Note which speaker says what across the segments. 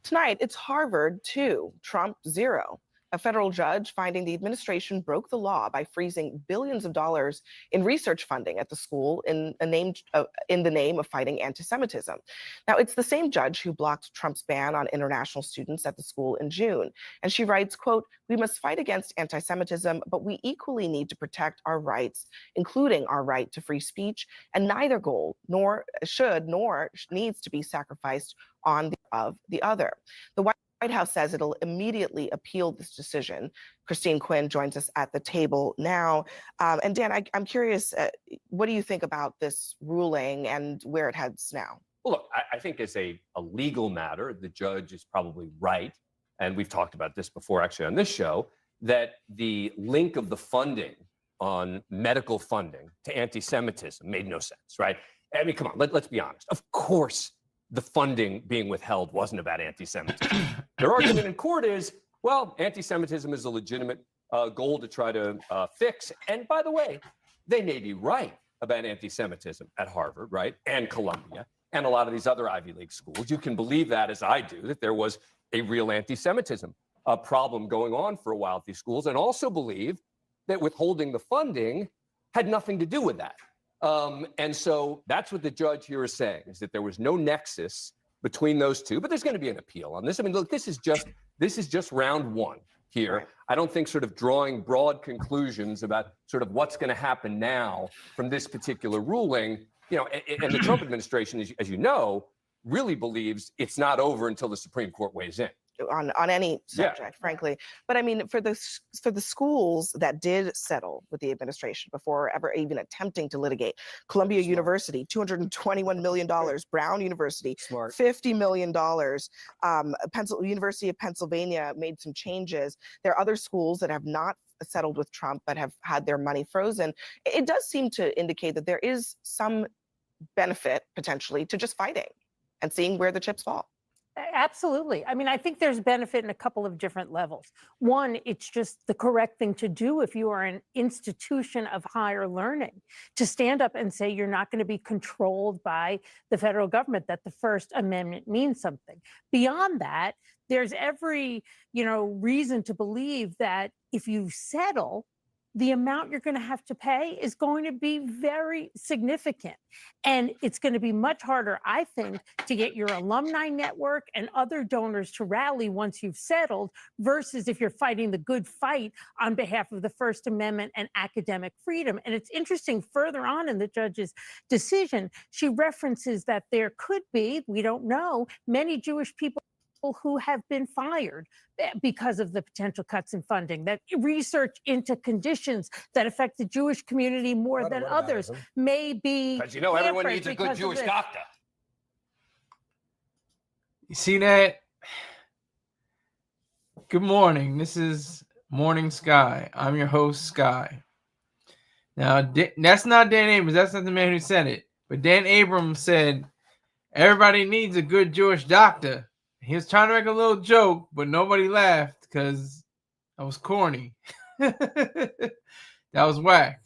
Speaker 1: Tonight, it's Harvard 2, Trump 0. A federal judge finding the administration broke the law by freezing billions of dollars in research funding at the school in the name of fighting anti-Semitism. Now, it's the same judge who blocked Trump's ban on international students at the school in June. And she writes, quote, "We must fight against anti-Semitism, but we equally need to protect our rights, including our right to free speech, and neither goal nor needs to be sacrificed on the other." The White House says it'll immediately appeal this decision. Christine Quinn joins us at the table now. And Dan, I'm curious, what do you think about this ruling and where it heads now?
Speaker 2: Well, look, I think as a legal matter, the judge is probably right. And we've talked about this before, actually, on this show, that the link of the funding on medical funding to anti-Semitism made no sense, right? I mean, come on, let's be honest. Of course, the funding being withheld wasn't about anti-Semitism. Their argument in court is, well, anti-Semitism is a legitimate goal to try to fix. And by the way, they may be right about anti-Semitism at Harvard, right? And Columbia and a lot of these other Ivy League schools. You can believe that, as I do, that there was a real anti-Semitism problem going on for a while at these schools, and also believe that withholding the funding had nothing to do with that. And so that's what the judge here is saying, is that there was no nexus between those two, but there's going to be an appeal on this. I mean, look, this is just round one here. Right. I don't think sort of drawing broad conclusions about sort of what's going to happen now from this particular ruling, you know, and the Trump administration, as you know, really believes it's not over until the Supreme Court weighs in.
Speaker 1: On any subject, frankly. But I mean, for the schools that did settle with the administration before ever even attempting to litigate, Columbia University, $221 million, Brown University, $50 million, University of Pennsylvania made some changes. There are other schools that have not settled with Trump but have had their money frozen. It does seem to indicate that there is some benefit potentially to just fighting and seeing where the chips fall.
Speaker 3: Absolutely. I mean, I think there's benefit in a couple of different levels. One, it's just the correct thing to do if you are an institution of higher learning, to stand up and say you're not going to be controlled by the federal government, that the First Amendment means something. Beyond that, there's every, reason to believe that if you settle, the amount you're going to have to pay is going to be very significant. And it's going to be much harder, I think, to get your alumni network and other donors to rally once you've settled, versus if you're fighting the good fight on behalf of the First Amendment and academic freedom. And it's interesting, further on in the judge's decision, she references that there could be, we don't know, many Jewish people who have been fired because of the potential cuts in funding, that research into conditions that affect the Jewish community more than others may be.
Speaker 2: Because everyone needs a good Jewish doctor.
Speaker 4: You see that? Good morning. This is Morning Sky. I'm your host, Sky. Now, that's not Dan Abrams. That's not the man who said it. But Dan Abrams said, everybody needs a good Jewish doctor. He was trying to make a little joke, but nobody laughed because that was corny. That was whack.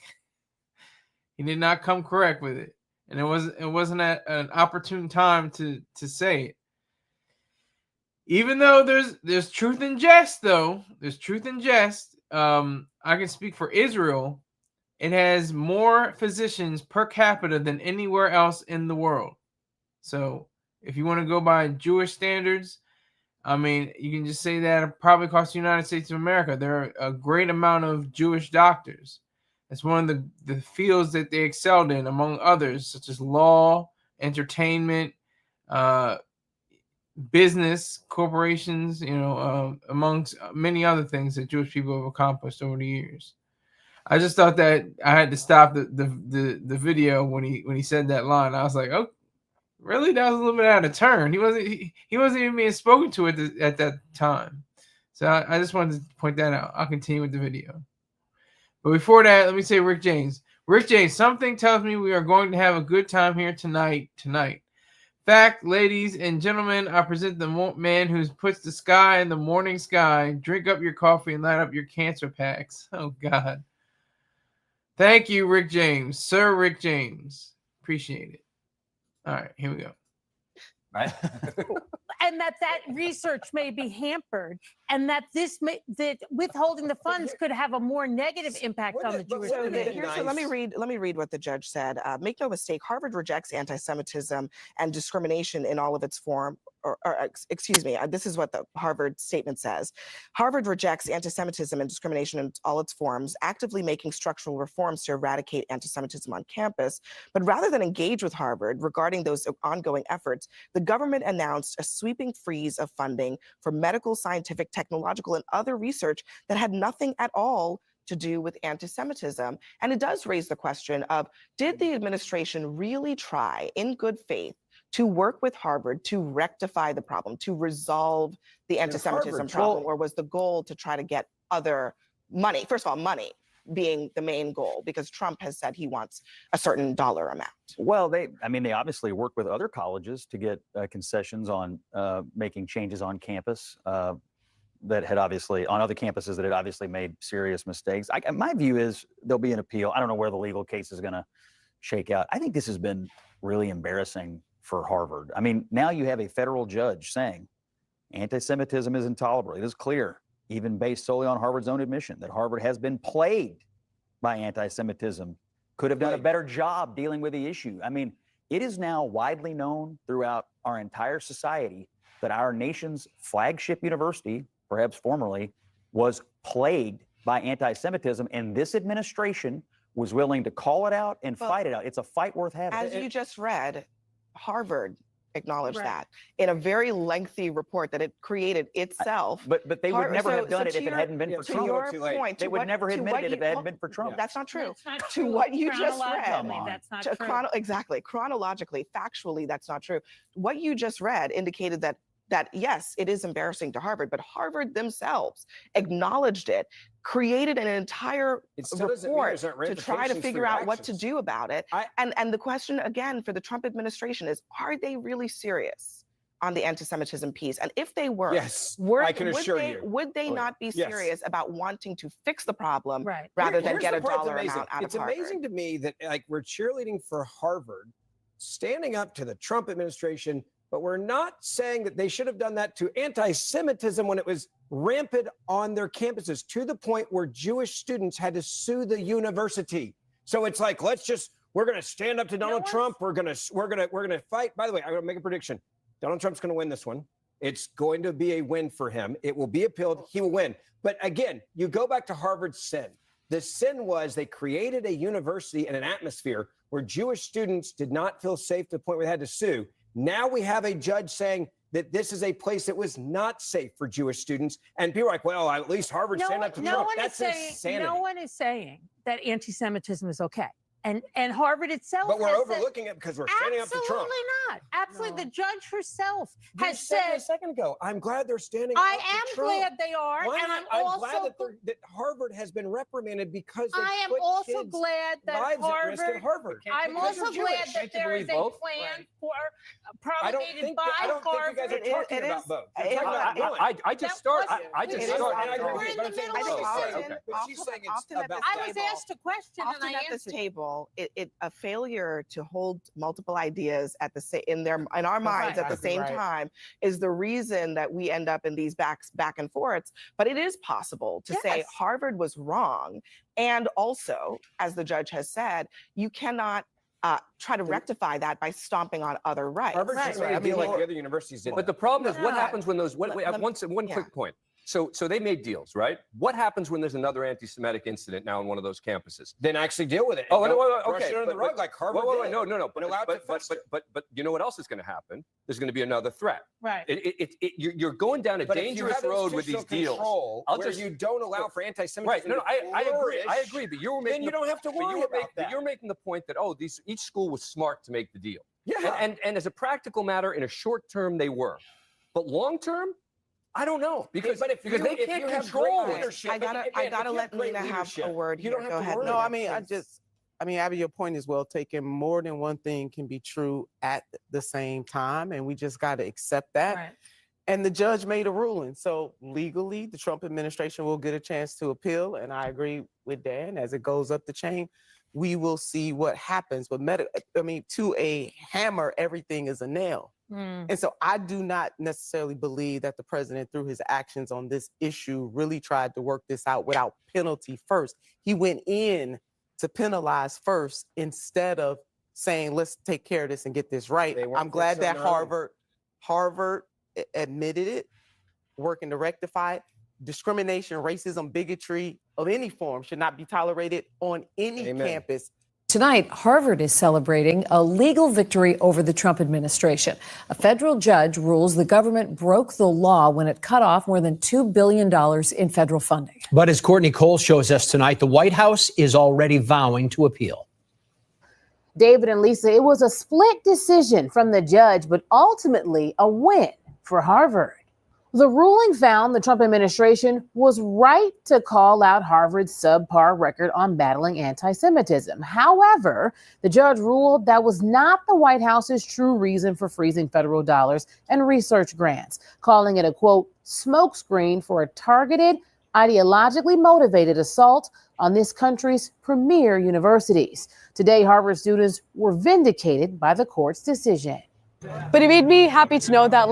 Speaker 4: He did not come correct with it. And it wasn't at an opportune time to say it. Even though there's truth in jest, though. There's truth in jest. I can speak for Israel. It has more physicians per capita than anywhere else in the world. So if you want to go by Jewish standards, I mean, you can just say that it probably costs the United States of America. There are a great amount of Jewish doctors. It's one of the fields that they excelled in, among others, such as law, entertainment, business, corporations, amongst many other things that Jewish people have accomplished over the years. I just thought that I had to stop the video when he said that line. I was like, oh, really? That was a little bit out of turn. He wasn't even being spoken to at that time. So I just wanted to point that out. I'll continue with the video. But before that, let me say Rick James. Rick James, something tells me we are going to have a good time here tonight. Fact, ladies and gentlemen, I present the man who puts the sky in the morning sky. Drink up your coffee and light up your cancer packs. Oh, God. Thank you, Rick James. Sir Rick James. Appreciate it. All right, here we go.
Speaker 3: Right. and that research may be hampered, and that that withholding the funds could have a more negative impact on the Jewish
Speaker 1: So
Speaker 3: community.
Speaker 1: let me read what the judge said. Make no mistake, Harvard rejects anti-Semitism and discrimination in all of its form. Excuse me, this is what the Harvard statement says. Harvard rejects anti-Semitism and discrimination in all its forms, actively making structural reforms to eradicate anti-Semitism on campus. But rather than engage with Harvard regarding those ongoing efforts, the government announced a sweeping freeze of funding for medical, scientific, technological, and other research that had nothing at all to do with anti-Semitism. And it does raise the question of, did the administration really try in good faith to work with Harvard to rectify the problem, to resolve the anti-Semitism problem, or was the goal to try to get other money? First of all, money being the main goal, because Trump has said he wants a certain dollar amount.
Speaker 5: Well, they obviously work with other colleges to get concessions on making changes on campus that had obviously, on other campuses that had obviously made serious mistakes. My view is there'll be an appeal. I don't know where the legal case is going to shake out. I think this has been really embarrassing for Harvard. I mean, now you have a federal judge saying anti-Semitism is intolerable. It is clear, even based solely on Harvard's own admission, that Harvard has been plagued by anti-Semitism, could have done a better job dealing with the issue. I mean, it is now widely known throughout our entire society that our nation's flagship university, perhaps formerly, was plagued by anti-Semitism, and this administration was willing to call it out and fight it out. It's a fight worth having.
Speaker 1: As you just read, Harvard acknowledged that in a very lengthy report that it created itself.
Speaker 5: But they would never have done it if it hadn't been for Trump.
Speaker 1: To your point,
Speaker 5: they would never have admitted it if it hadn't been for Trump.
Speaker 1: That's not true.
Speaker 3: That's not
Speaker 1: To
Speaker 3: true.
Speaker 1: what you just read,
Speaker 3: Chronologically, that's not true.
Speaker 1: Exactly, chronologically, factually, that's not true. What you just read indicated that yes, it is embarrassing to Harvard, but Harvard themselves acknowledged it, created an entire report to try to figure out what to do about it. And the question again for the Trump administration is, are they really serious on the anti-Semitism piece? And if they were,
Speaker 6: I can assure you,
Speaker 1: would they not be serious about wanting to fix the problem rather than
Speaker 6: Here's
Speaker 1: get
Speaker 6: the
Speaker 1: a
Speaker 6: part that's
Speaker 1: dollar
Speaker 6: amazing.
Speaker 1: amount out
Speaker 6: It's
Speaker 1: of Harvard?
Speaker 6: amazing to me that we're cheerleading for Harvard, standing up to the Trump administration, but we're not saying that they should have done that to anti-Semitism when it was rampant on their campuses, to the point where Jewish students had to sue the university. So it's like, we're going to stand up to Donald Trump. We're going to fight. By the way, I'm going to make a prediction. Donald Trump's going to win this one. It's going to be a win for him. It will be appealed. He will win. But again, you go back to Harvard's sin. The sin was they created a university and an atmosphere where Jewish students did not feel safe to the point where they had to sue. Now we have a judge saying that this is a place that was not safe for Jewish students. And people are like, well, at least Harvard stand up to Trump. That's insanity.
Speaker 3: No one is saying that anti-Semitism is okay. And Harvard itself
Speaker 6: But we're
Speaker 3: has
Speaker 6: overlooking it because we're standing up to Trump.
Speaker 3: Absolutely not. Absolutely. The judge herself
Speaker 6: You
Speaker 3: has
Speaker 6: said
Speaker 3: said,
Speaker 6: a second ago, I'm glad they're standing
Speaker 3: I
Speaker 6: up to
Speaker 3: am
Speaker 6: Trump.
Speaker 3: glad they are.
Speaker 6: Why
Speaker 3: And
Speaker 6: not?
Speaker 3: I'm
Speaker 6: I'm glad
Speaker 3: also
Speaker 6: that Harvard has been reprimanded because they
Speaker 3: I am
Speaker 6: put
Speaker 3: also
Speaker 6: kids'
Speaker 3: glad that
Speaker 6: lives at risk at Harvard.
Speaker 3: I'm
Speaker 6: Because
Speaker 3: also
Speaker 6: they're
Speaker 3: glad
Speaker 6: Jewish.
Speaker 3: that there is a
Speaker 2: both?
Speaker 3: plan for
Speaker 6: I don't
Speaker 3: promulgated
Speaker 6: think
Speaker 3: by
Speaker 6: I don't think you
Speaker 3: Harvard.
Speaker 6: guys are talking
Speaker 1: It
Speaker 6: about
Speaker 1: is-
Speaker 6: both.
Speaker 1: it-
Speaker 6: You're talking about one.
Speaker 2: I just start. I just
Speaker 1: It is
Speaker 2: start.
Speaker 6: And I agree
Speaker 3: We're
Speaker 6: with
Speaker 3: in
Speaker 6: you, but
Speaker 3: the
Speaker 6: I'm saying
Speaker 3: middle
Speaker 6: both.
Speaker 3: of
Speaker 1: often-
Speaker 6: Okay. But she's saying it's
Speaker 1: often at
Speaker 6: about
Speaker 1: this
Speaker 3: I was
Speaker 1: table-
Speaker 3: asked a question and
Speaker 1: Often
Speaker 3: I
Speaker 1: at this
Speaker 3: answered.
Speaker 1: table, a failure to hold multiple ideas at the in our minds at the
Speaker 4: Exactly
Speaker 1: same
Speaker 4: right.
Speaker 1: time is the reason that we end up in these back and forths. But it is possible to say
Speaker 3: Yes.
Speaker 1: Harvard was wrong, and also, as the judge has said, you cannot try to rectify that by stomping on other rights.
Speaker 6: Harvard just made a deal like the other universities did.
Speaker 2: But the problem is, what
Speaker 1: No.
Speaker 2: happens when those?
Speaker 1: Let- let-
Speaker 2: One
Speaker 1: yeah.
Speaker 2: quick point. So they made deals, right? What happens when there's another anti-Semitic incident now on one of those campuses?
Speaker 6: Then actually deal with it.
Speaker 2: Oh,
Speaker 6: and
Speaker 2: no,
Speaker 6: don't brush
Speaker 2: okay.
Speaker 6: it under the
Speaker 2: but-
Speaker 6: rug like Harvard
Speaker 2: Wait,
Speaker 6: did.
Speaker 2: no.
Speaker 6: And allow it to fester.
Speaker 2: But you know what else is going to happen? There's going to be another threat.
Speaker 3: Right.
Speaker 2: You're going down a
Speaker 6: But if you
Speaker 2: dangerous
Speaker 6: have
Speaker 2: road with these
Speaker 6: institutional
Speaker 2: deals.
Speaker 6: control
Speaker 2: I'll
Speaker 6: where
Speaker 2: just-
Speaker 6: you don't allow for anti-Semitism
Speaker 2: Right? No,
Speaker 6: to
Speaker 2: I agree. I
Speaker 6: flourish,
Speaker 2: agree. But you were making.
Speaker 6: then you don't have to
Speaker 2: but
Speaker 6: worry
Speaker 2: you were
Speaker 6: about
Speaker 2: making,
Speaker 6: that.
Speaker 2: You're making the point that each school was smart to make the deal.
Speaker 6: Yeah.
Speaker 2: And as a practical matter, in a short term, they were. But long term, I don't know because
Speaker 6: But if
Speaker 2: because
Speaker 6: you-
Speaker 2: they
Speaker 6: if
Speaker 2: can't
Speaker 6: you have
Speaker 2: control
Speaker 6: great
Speaker 2: it.
Speaker 6: leadership-
Speaker 1: I gotta
Speaker 6: if you
Speaker 1: let
Speaker 6: have great
Speaker 1: Nina have a
Speaker 6: leadership,
Speaker 1: word
Speaker 6: you
Speaker 1: here.
Speaker 6: don't have
Speaker 1: Go
Speaker 6: to
Speaker 1: ahead.
Speaker 6: worry
Speaker 1: Nina,
Speaker 7: No, I mean,
Speaker 1: please.
Speaker 7: Abby, your point is well taken. More than one thing can be true at the same time, and we just got to accept that.
Speaker 3: Right.
Speaker 7: And the judge made a ruling. So legally, the Trump administration will get a chance to appeal. And I agree with Dan, as it goes up the chain, we will see what happens. But to a hammer, everything is a nail.
Speaker 3: Mm.
Speaker 7: And so I do not necessarily believe that the president, through his actions on this issue, really tried to work this out without penalty first. He went in to penalize first instead of saying, let's take care of this and get this right.
Speaker 6: They weren't
Speaker 7: I'm glad that
Speaker 6: fixing it early.
Speaker 7: Harvard admitted it, working to rectify it. Discrimination, racism, bigotry of any form should not be tolerated on any
Speaker 6: Amen.
Speaker 7: campus.
Speaker 8: Tonight, Harvard is celebrating a legal victory over the Trump administration. A federal judge rules the government broke the law when it cut off more than $2 billion in federal funding.
Speaker 9: But as Courtney Cole shows us tonight, the White House is already vowing to appeal.
Speaker 10: David and Lisa, it was a split decision from the judge, but ultimately a win for Harvard. The ruling found the Trump administration was right to call out Harvard's subpar record on battling anti-Semitism. However, the judge ruled that was not the White House's true reason for freezing federal dollars and research grants, calling it a, quote, smokescreen for a targeted, ideologically motivated assault on this country's premier universities. Today, Harvard students were vindicated by the court's decision.
Speaker 11: But it made me happy to know that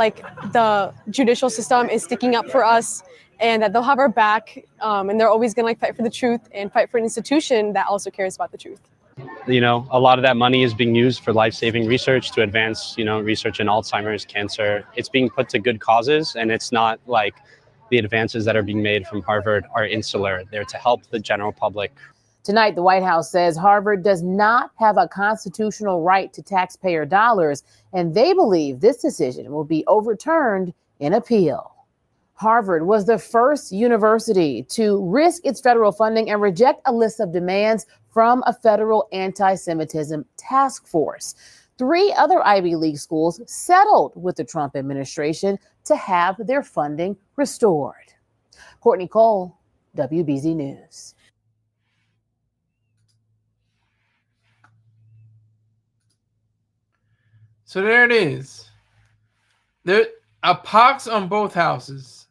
Speaker 11: the judicial system is sticking up for us and that they'll have our back, and they're always going to fight for the truth and fight for an institution that also cares about the truth.
Speaker 12: A lot of that money is being used for life-saving research to advance, research in Alzheimer's, cancer. It's being put to good causes, and it's not like the advances that are being made from Harvard are insular. They're to help the general public.
Speaker 10: Tonight, the White House says Harvard does not have a constitutional right to taxpayer dollars, and they believe this decision will be overturned in appeal. Harvard was the first university to risk its federal funding and reject a list of demands from a federal anti-Semitism task force. 3 other Ivy League schools settled with the Trump administration to have their funding restored. Courtney Cole, WBZ News.
Speaker 4: So there it is. There are pox on both houses.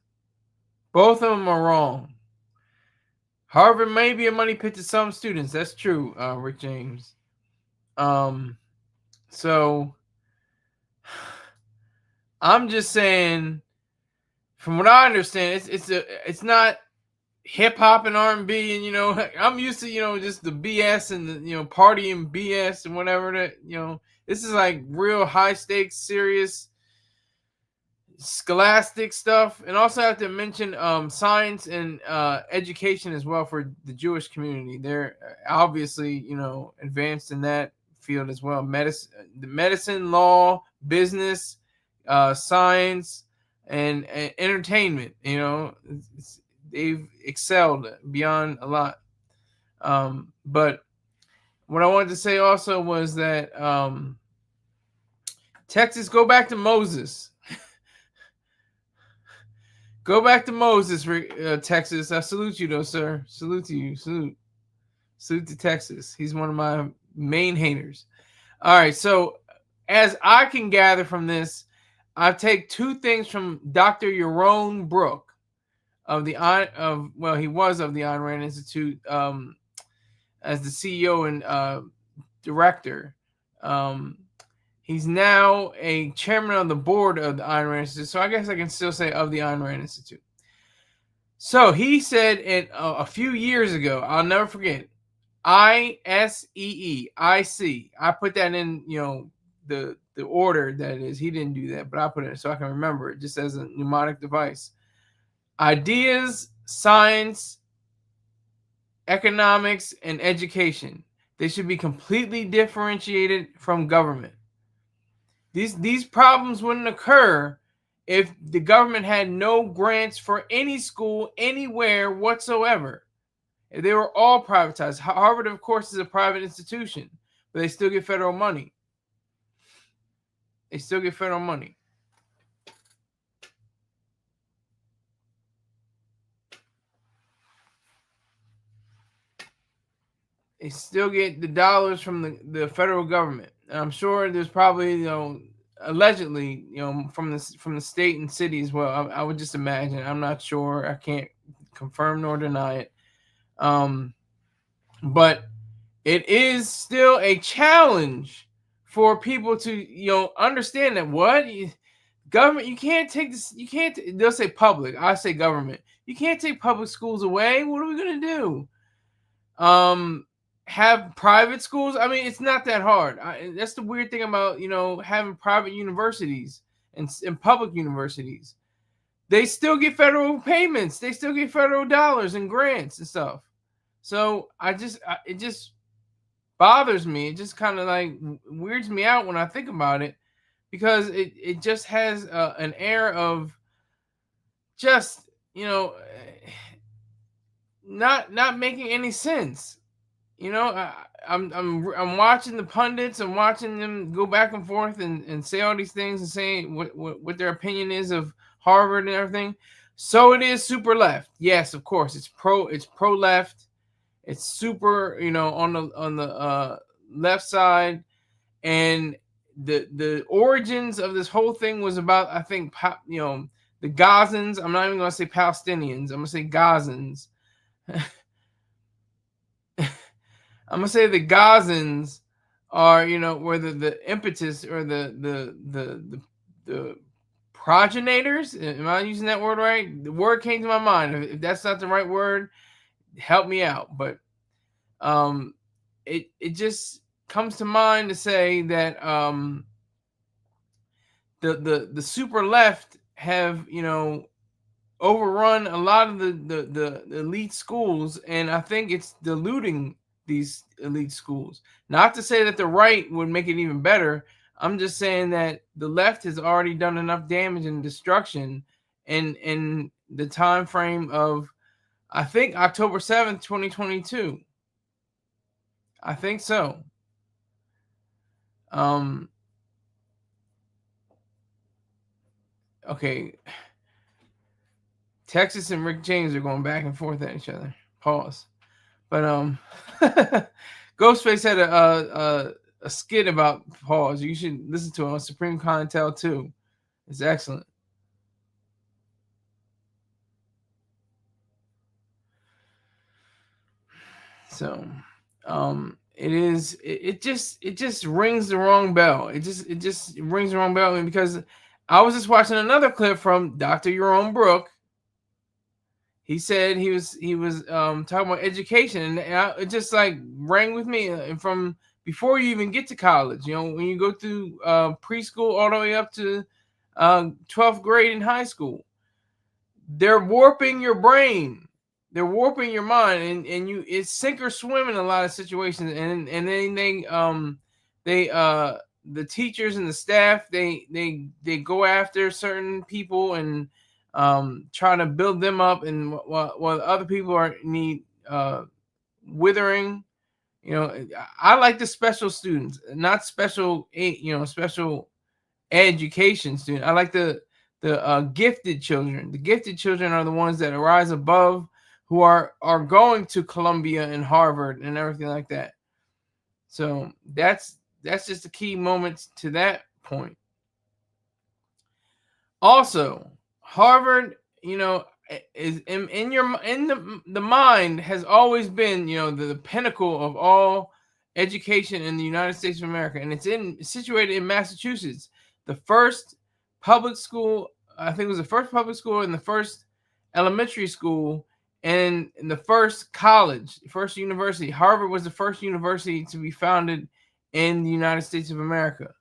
Speaker 4: Both of them are wrong. Harvard may be a money pit to some students. That's true, Rick James. So I'm just saying, from what I understand, it's not hip hop and R&B, and I'm used to just the BS and the party and BS and whatever that this is like real high stakes, serious, scholastic stuff. And also have to mention science and education as well for the Jewish community. They're obviously advanced in that field as well. Medicine, law, business, science, and entertainment. They've excelled beyond a lot. But what I wanted to say also was that Texas, go back to Moses. Go back to Moses, Texas. I salute you, though, sir. Salute to you. Salute to Texas. He's one of my main haters. All right, so as I can gather from this, I take 2 things from Dr. Yaron Brook of he was of the Ayn Rand Institute as the CEO and director. He's now a chairman of the board of the Ayn Rand Institute. So I guess I can still say of the Ayn Rand Institute. So he said a few years ago, I'll never forget, ISEE, IC. I put that in, the order that it is. He didn't do that, but I put it so I can remember it just as a mnemonic device. Ideas, science, economics, and education. They should be completely differentiated from government. These problems wouldn't occur if the government had no grants for any school anywhere whatsoever. If they were all privatized. Harvard, of course, is a private institution, but they still get federal money. They still get federal money. They still get the dollars from the federal government. And I'm sure there's probably, allegedly, from the state and city as well. I would just imagine. I'm not sure. I can't confirm nor deny it. But it is still a challenge for people to understand that government, you can't take this, they'll say public, I say government, you can't take public schools away. What are we going to do? Have private schools? I mean, it's not that hard. That's the weird thing about having private universities and public universities. They still get federal payments. They still get federal dollars and grants and stuff. So it just bothers me. It just kind of like weirds me out when I think about it, because it just has an air of just not making any sense. I'm watching the pundits. I'm watching them go back and forth and say all these things and saying what their opinion is of Harvard and everything. So it is super left. Yes, of course, it's pro left. It's super, on the left side, and the origins of this whole thing was about, I think, the Gazans. I'm not even going to say Palestinians. I'm going to say Gazans. I'm going to say the Gazans are, were the impetus or the progenitors. Am I using that word right? The word came to my mind. If that's not the right word, help me out. But it just comes to mind to say that the super left have overrun a lot of the elite schools, and I think it's diluting these elite schools. Not to say that the right would make it even better. I'm just saying that the left has already done enough damage and destruction in the time frame of, I think, October 7th, 2022. I think so. Okay. Texas and Rick James are going back and forth at each other. Pause. But Ghostface had a skit about pause. You should listen to it on Supreme Clientele too. It's excellent. So it just rings the wrong bell. It just rings the wrong bell, because I was just watching another clip from Dr. Jerome Brook. He said he was talking about education, and it just like rang with me. And from before you even get to college, when you go through preschool all the way up to 12th grade in high school, they're warping your brain. They're warping your mind, and it's sink or swim in a lot of situations. And then the teachers and the staff, they go after certain people and trying to build them up, and while other people need withering. I like the special students, not special special education student. I like the gifted children. The gifted children are the ones that rise above, who are going to Columbia and Harvard and everything like that. So that's just the key moments to that point. Also, Harvard, is in the mind has always been, the pinnacle of all education in the United States of America, and it's situated in Massachusetts. The first public school, I think it was the first public school and the first elementary school, and the first college, first university. Harvard was the first university to be founded in the United States of America.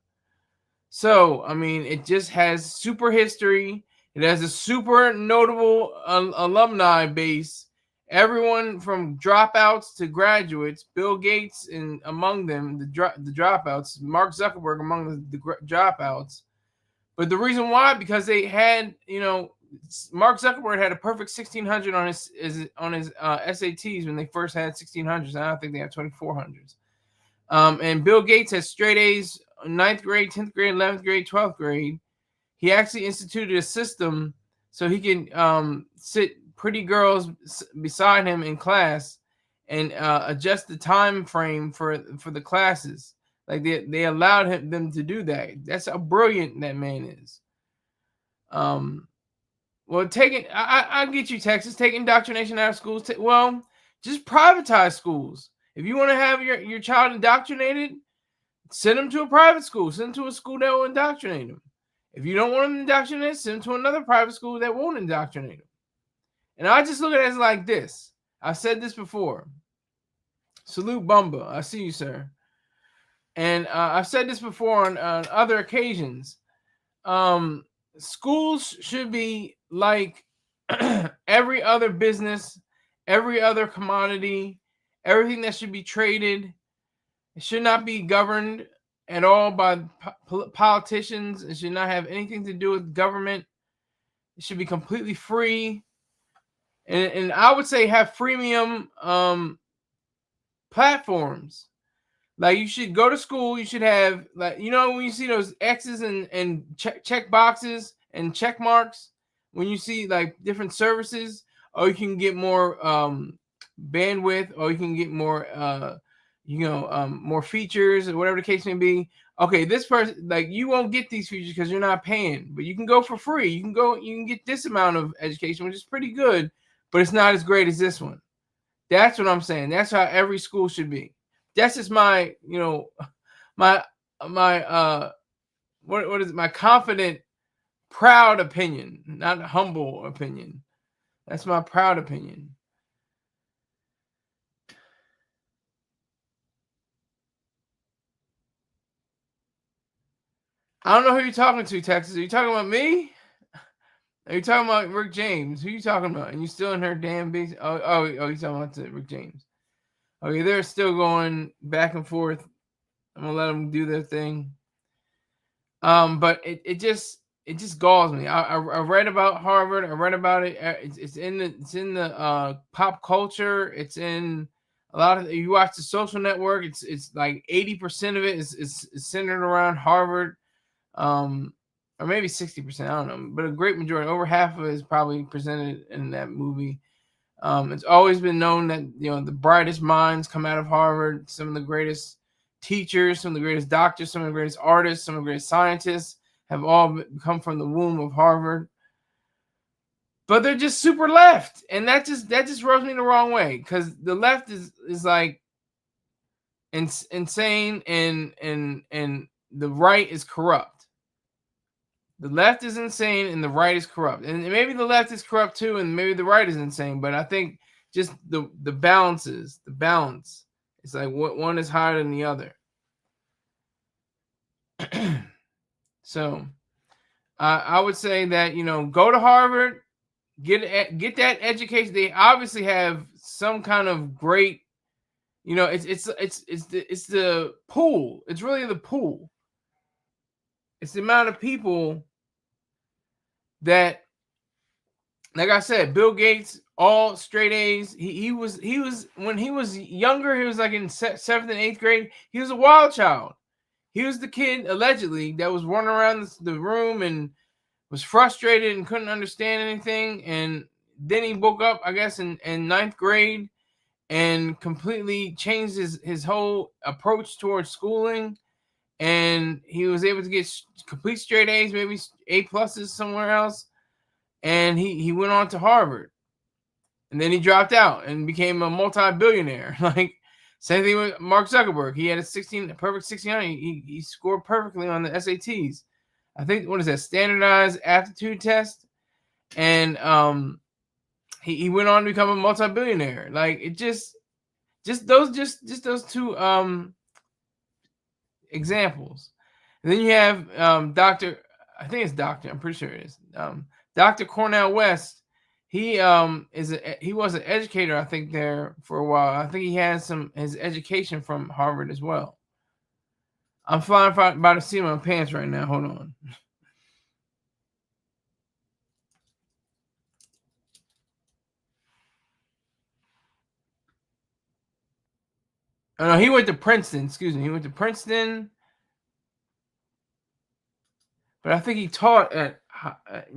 Speaker 4: So, I mean, it just has super history. It has a super notable alumni base. Everyone from dropouts to graduates, Bill Gates and among them, the dropouts, Mark Zuckerberg among the dropouts. But the reason why, because they had, Mark Zuckerberg had a perfect 1600 on his SATs when they first had 1600s. I don't think they have 2400s. And Bill Gates has straight A's, 9th grade, 10th grade, 11th grade, 12th grade. He actually instituted a system so he can sit pretty girls beside him in class and adjust the time frame for the classes. Like they allowed them to do that. That's how brilliant that man is. Well, I get you, Texas, taking indoctrination out of schools. Just privatize schools. If you want to have your child indoctrinated, send them to a private school. Send them to a school that will indoctrinate them. If you don't want them indoctrinated, send them to another private school that won't indoctrinate them. And I just look at it as like this. I've said this before. Salute Bumba. I see you, sir. And I've said this before on other occasions. Schools should be like every other business, every other commodity, everything that should be traded. It should not be governed at all by politicians. It should not have anything to do with government. It should be completely free. And I would say have freemium platforms. Like you should go to school. You should have, like, you know, when you see those X's and check boxes and check marks, when you see like different services, or you can get more bandwidth, or you can get more more features, or whatever the case may be. Okay, this person, like, you won't get these features because you're not paying, but you can go for free. You can get this amount of education, which is pretty good, but it's not as great as this one. That's what I'm saying. That's how every school should be. That's just my, my what is it? My confident, proud opinion, not humble opinion. That's my proud opinion. I don't know who you're talking to, Texas. Are you talking about me? Are you talking about Rick James? Who are you talking about? And you still in her damn base? Oh, you're talking about Rick James. Okay, they're still going back and forth. I'm gonna let them do their thing. But it just galls me. I read about Harvard. I read about it. It's in the pop culture. It's in a lot of. You watch The Social Network. It's like 80% of it is centered around Harvard. Or maybe 60%, I don't know, but a great majority, over half of it is probably presented in that movie. It's always been known that, the brightest minds come out of Harvard. Some of the greatest teachers, some of the greatest doctors, some of the greatest artists, some of the greatest scientists have all come from the womb of Harvard. But they're just super left, and that just rubs me the wrong way, because the left is like insane, and the right is corrupt. The left is insane and the right is corrupt. And maybe the left is corrupt too, and maybe the right is insane. But I think just the balance. It's like one is higher than the other. So I would say that, go to Harvard, get that education. They obviously have some kind of great, it's the pool. It's really the pool. It's the amount of people that, like I said, Bill Gates, all straight A's. He was when he was younger, he was like in 7th and 8th grade. He was a wild child. He was the kid, allegedly, that was running around the room and was frustrated and couldn't understand anything. And then he woke up, I guess, in 9th grade and completely changed his whole approach towards schooling. And he was able to get complete straight A's, maybe A+ somewhere else. And he went on to Harvard. And then he dropped out and became a multi-billionaire. Like, same thing with Mark Zuckerberg. He had a perfect 69. He scored perfectly on the SATs. I think, what is that, standardized aptitude test? And he went on to become a multi-billionaire. Like, it just those two examples. And then you have I'm pretty sure it is Dr. Cornel West. He was an educator, I think, there for a while. I think he has his education from Harvard as well. I'm flying by the seat of my pants right now. Hold on. Oh, no, he went to Princeton. Excuse me. He went to Princeton. But I think he taught at...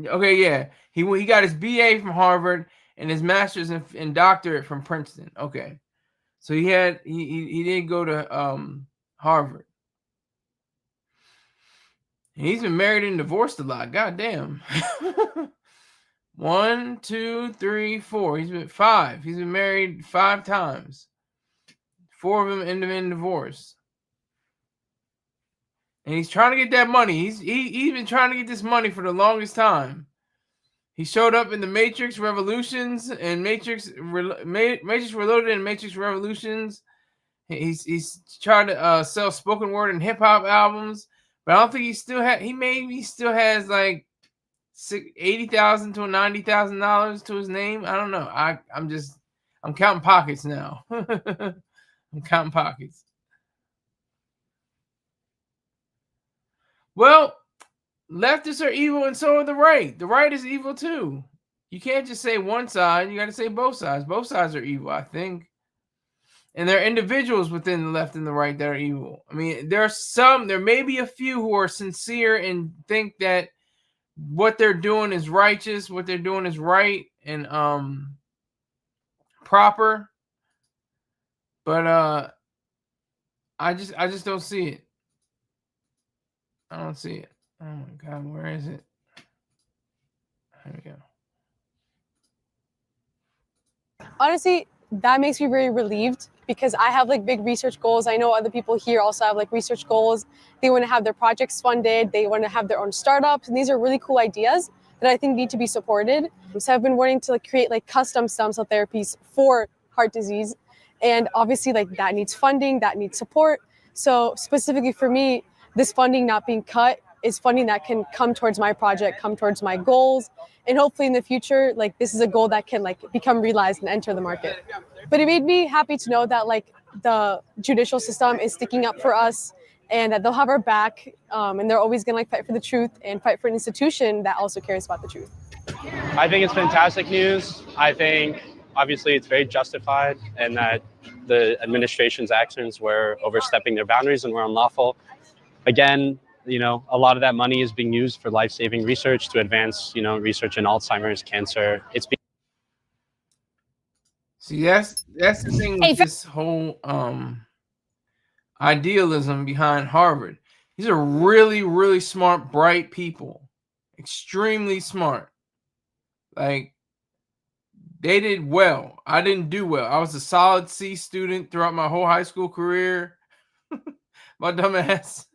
Speaker 4: Okay, yeah. He got his BA from Harvard and his master's and doctorate from Princeton. Okay. So he did go to Harvard. And he's been married and divorced a lot. God damn. 1, 2, 3, 4. He's been 5. He's been married 5 times. 4 of them end in divorce. and he's trying to get that money. He's been trying to get this money for the longest time. He showed up in the Matrix Revolutions and Matrix Reloaded and Matrix Revolutions. He's trying to sell spoken word and hip hop albums, but I don't think he still has like $80,000 to $90,000 to his name. I don't know. I'm counting pockets now. I'm counting pockets. Well, leftists are evil and so are the right. The right is evil too. You can't just say one side. You got to say both sides. Both sides are evil, I think. And there are individuals within the left and the right that are evil. I mean, there may be a few who are sincere and think that what they're doing is righteous, what they're doing is right and proper. But I just don't see it. I don't see it. Oh my God, where is it? There we go.
Speaker 11: Honestly, that makes me very relieved because I have like big research goals. I know other people here also have like research goals. They want to have their projects funded. They want to have their own startups. And these are really cool ideas that I think need to be supported. So I've been wanting to like create like custom stem cell therapies for heart disease. And obviously like that needs funding, that needs support. So specifically for me, this funding not being cut is funding that can come towards my project, come towards my goals. And hopefully in the future, like this is a goal that can like become realized and enter the market. But it made me happy to know that like the judicial system is sticking up for us and that they'll have our back. And they're always gonna like fight for the truth and fight for an institution that also cares about the truth.
Speaker 12: I think it's fantastic news. I think obviously it's very justified and that the administration's actions were overstepping their boundaries and were unlawful. Again, you know, a lot of that money is being used for life-saving research to advance, you know, research in Alzheimer's, cancer.
Speaker 4: See, that's the thing with this whole idealism behind Harvard. These are really, really smart, bright people. Extremely smart. Like, they did well. I didn't do well. I was a solid C student throughout my whole high school career. My dumb ass.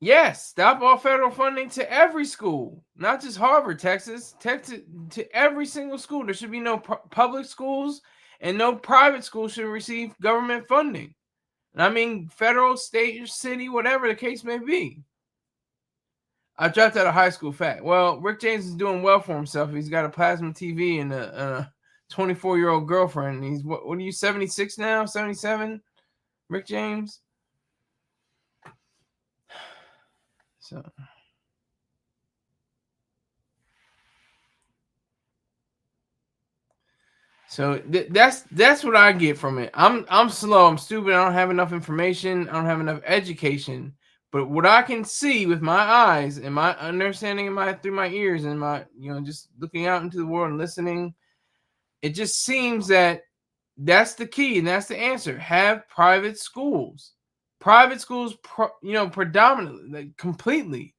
Speaker 4: Yes, stop all federal funding to every school, not just Harvard, Texas, to every single school. There should be no public schools and no private schools should receive government funding. And I mean federal, state, city, whatever the case may be. I dropped out of high school fact. Well, Rick James is doing well for himself. He's got a plasma TV and a 24-year-old girlfriend. He's what are you, 76 now? 77? Rick James? So that's what I get from it. I'm slow. I'm stupid. I don't have enough information. I don't have enough education. But what I can see with my eyes and my understanding through my ears and my, you know, just looking out into the world and listening, it just seems that that's the key and that's the answer. Have private schools. Private schools, predominantly, like completely.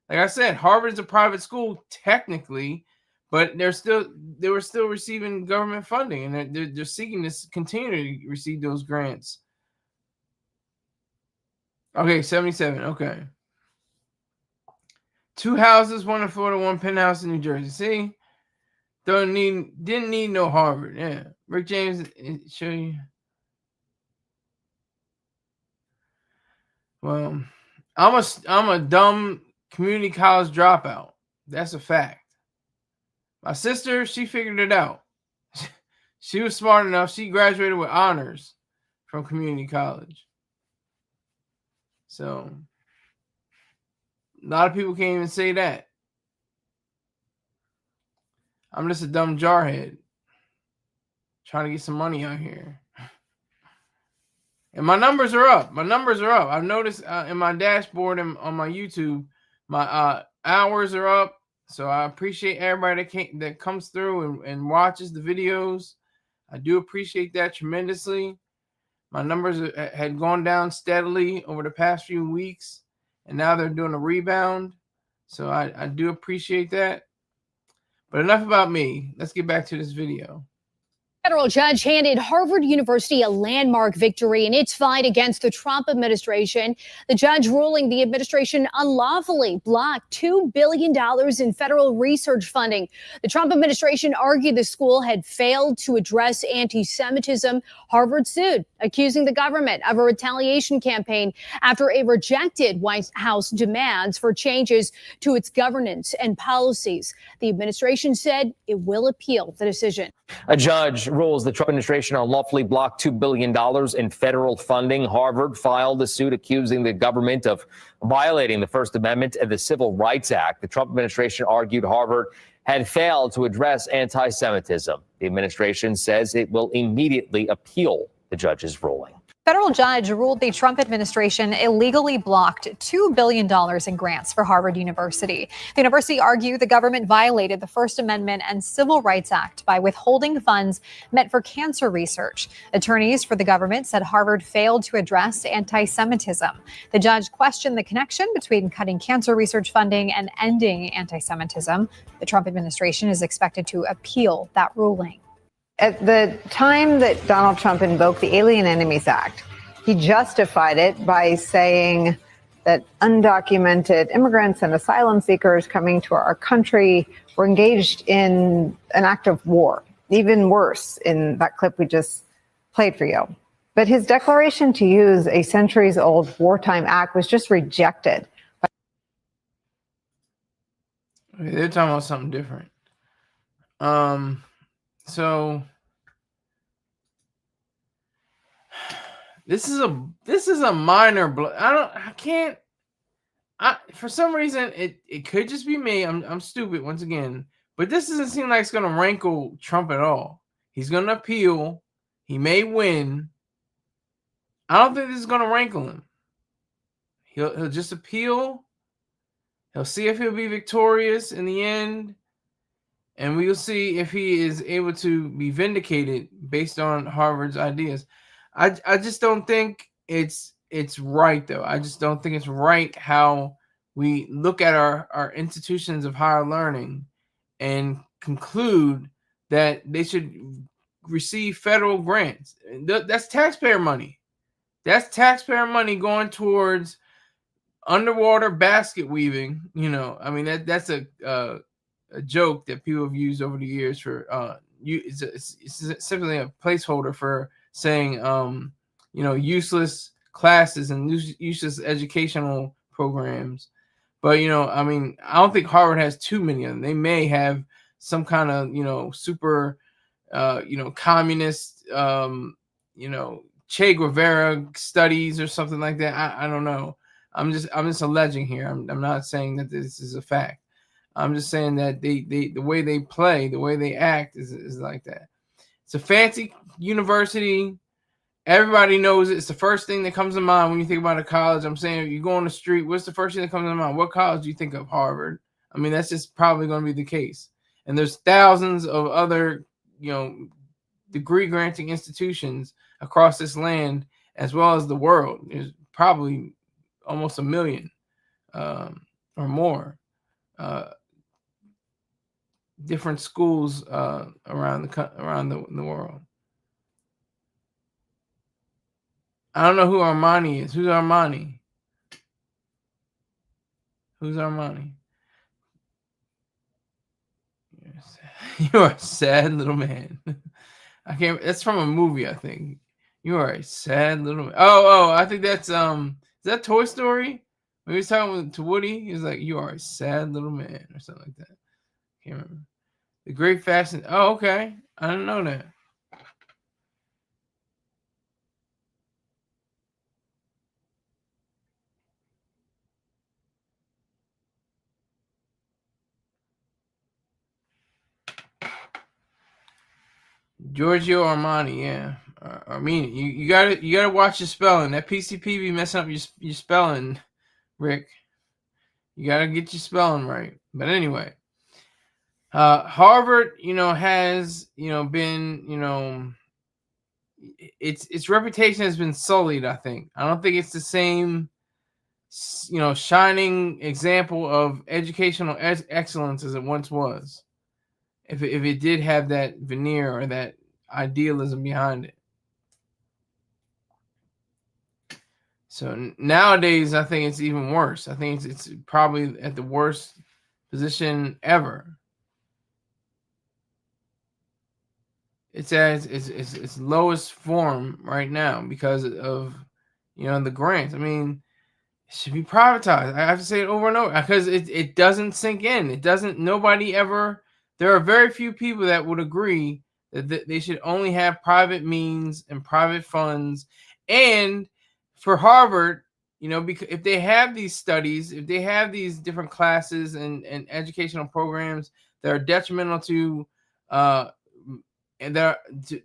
Speaker 4: Like I said, Harvard is a private school technically, but they were still receiving government funding, and they're seeking to continue to receive those grants. Okay, 77. Okay, 2 houses, one in Florida, one penthouse in New Jersey. See, didn't need no Harvard. Yeah, Rick James show you. Well, I'm a dumb community college dropout. That's a fact. My sister, she figured it out. She was smart enough. She graduated with honors from community college. So a lot of people can't even say that. I'm just a dumb jarhead trying to get some money out here. And my numbers are up. I've noticed in my dashboard and on my YouTube, my hours are up. So I appreciate everybody that comes through and watches the videos. I do appreciate that tremendously. My numbers had gone down steadily over the past few weeks, and now they're doing a rebound. So I do appreciate that. But enough about me. Let's get back to this video.
Speaker 13: Federal judge handed Harvard University a landmark victory in its fight against the Trump administration. The judge ruling the administration unlawfully blocked $2 billion in federal research funding. The Trump administration argued the school had failed to address anti-Semitism. Harvard sued, accusing the government of a retaliation campaign after it rejected White House demands for changes to its governance and policies. The administration said it will appeal the decision.
Speaker 14: A judge rules the Trump administration unlawfully blocked $2 billion in federal funding. Harvard filed a suit accusing the government of violating the First Amendment and the Civil Rights Act. The Trump administration argued Harvard had failed to address anti-Semitism. The administration says it will immediately appeal the judge's ruling.
Speaker 15: Federal judge ruled the Trump administration illegally blocked $2 billion in grants for Harvard University. The university argued the government violated the First Amendment and Civil Rights Act by withholding funds meant for cancer research. Attorneys for the government said Harvard failed to address anti-Semitism. The judge questioned the connection between cutting cancer research funding and ending anti-Semitism. The Trump administration is expected to appeal that ruling.
Speaker 16: At the time that Donald Trump invoked the Alien Enemies Act, he justified it by saying that undocumented immigrants and asylum seekers coming to our country were engaged in an act of war, even worse in that clip we just played for you. But his declaration to use a centuries-old wartime act was just rejected.
Speaker 4: They're talking about something different. So this is a minor for some reason it could just be me. I'm stupid once again, but this doesn't seem like it's gonna rankle Trump at all. He's gonna appeal. He may win. I don't think this is gonna rankle him. He'll just appeal. He'll see if he'll be victorious in the end. And we'll see if he is able to be vindicated based on Harvard's ideas. I just don't think it's right, though. I just don't think it's right how we look at our institutions of higher learning and conclude that they should receive federal grants. That's taxpayer money. That's taxpayer money going towards underwater basket weaving. You know, I mean that's a joke that people have used over the years for it's simply a placeholder for saying useless classes and useless educational programs. But I mean, I don't think Harvard has too many of them. They may have some kind of super communist Che Guevara studies or something like that. I don't know. I'm just alleging here. I'm not saying that this is a fact. I'm just saying that the way they play, the way they act is like that. It's a fancy university. Everybody knows it. It's the first thing that comes to mind when you think about a college. I'm saying, if you go on the street, what's the first thing that comes to mind? What college do you think of? Harvard. I mean, that's just probably going to be the case. And there's thousands of other, degree granting institutions across this land, as well as the world. There's probably almost 1 million or more. Different schools around the world. I don't know who Armani is. Who's Armani? Who's Armani? You are a sad little man. I can't. That's from a movie, I think. You are a sad little man. Oh, I think that's is that Toy Story? When he was talking to Woody, he was like, "You are a sad little man," or something like that. Can't remember. The Great Fashion. Oh, okay. I didn't know that. Giorgio Armani, yeah. Armani. You gotta watch your spelling. That PCP be messing up your spelling, Rick. You gotta get your spelling right. But anyway. Harvard, has, been, its reputation has been sullied, I think. I don't think it's the same, shining example of educational excellence as it once was. If it did have that veneer or that idealism behind it. So nowadays, I think it's even worse. I think it's probably at the worst position ever. It's at its lowest form right now because of, you know, the grants. I mean, it should be privatized. I have to say it over and over because it doesn't sink in. It doesn't. Nobody ever. There are very few people that would agree that they should only have private means and private funds. And for Harvard, you know, because if they have these studies, if they have these different classes and educational programs that are detrimental to and they're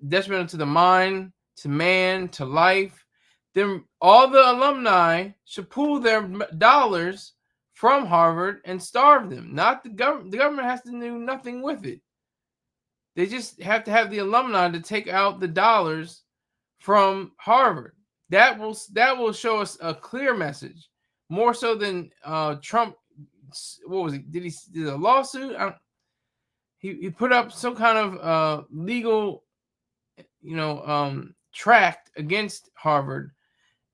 Speaker 4: detrimental to the mind, to man, to life, then all the alumni should pool their dollars from Harvard and starve them. Not the government. The government has to do nothing with it. They just have to have the alumni to take out the dollars from Harvard. That will show us a clear message, more so than Trump. What was he? Did a lawsuit? He put up some kind of legal, tract against Harvard,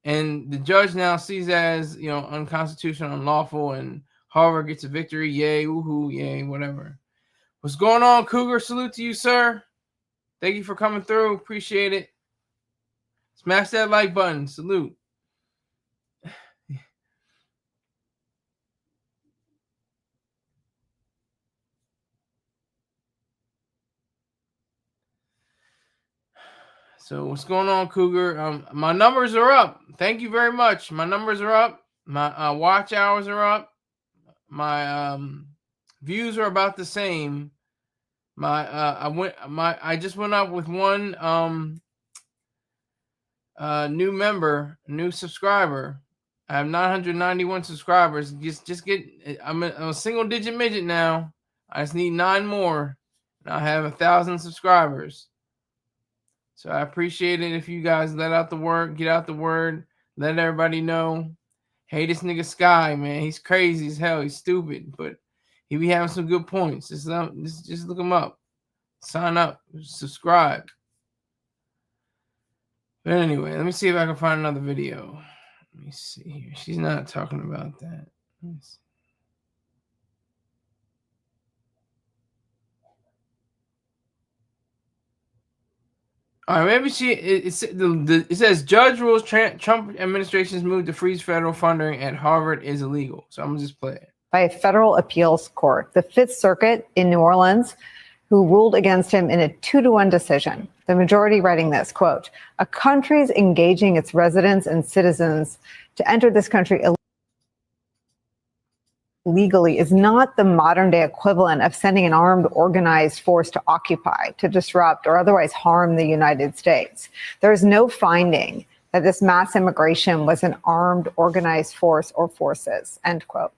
Speaker 4: and the judge now sees as, unconstitutional, unlawful, and Harvard gets a victory. Yay, woohoo, yay, whatever. What's going on, Cougar? Salute to you, sir. Thank you for coming through. Appreciate it. Smash that like button. Salute. So what's going on, Cougar? My numbers are up. Thank you very much. My numbers are up. My watch hours are up. My views are about the same. I just went up with one new member, new subscriber. I have 991 subscribers. Just get. I'm a single digit midget now. I just need 9 more, and I have 1,000 subscribers. So I appreciate it if you guys let out the word, get out the word, let everybody know. Hey, this nigga Sky, man, he's crazy as hell. He's stupid, but he be having some good points. Just look him up, sign up, subscribe. But anyway, let me see if I can find another video. Let me see here. She's not talking about that. Let's see. All right, maybe it says judge rules Trump administration's move to freeze federal funding at Harvard is illegal. So I'm gonna just play it.
Speaker 16: By a federal appeals court, the Fifth Circuit in New Orleans, who ruled against him in a 2-1 decision. The majority writing this, quote, "A country's engaging its residents and citizens to enter this country illegally is not the modern day equivalent of sending an armed organized force to occupy, to disrupt, or otherwise harm the United States. There is no finding that this mass immigration was an armed organized force or forces," end quote.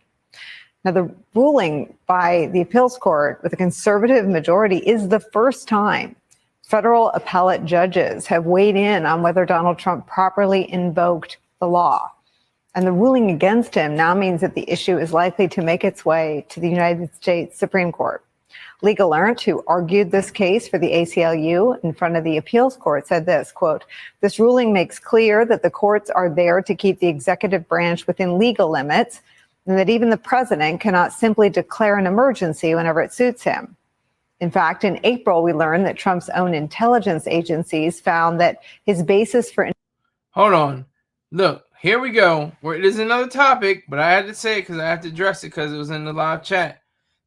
Speaker 16: Now, the ruling by the appeals court with a conservative majority is the first time federal appellate judges have weighed in on whether Donald Trump properly invoked the law. And the ruling against him now means that the issue is likely to make its way to the United States Supreme Court. Legal Alert, who argued this case for the ACLU in front of the appeals court, said this, quote, "This ruling makes clear that the courts are there to keep the executive branch within legal limits, and that even the president cannot simply declare an emergency whenever it suits him." In fact, in April, we learned that Trump's own intelligence agencies found that his basis for...
Speaker 4: Hold on. Look, here we go. It is another topic, but I had to say it because I have to address it because it was in the live chat.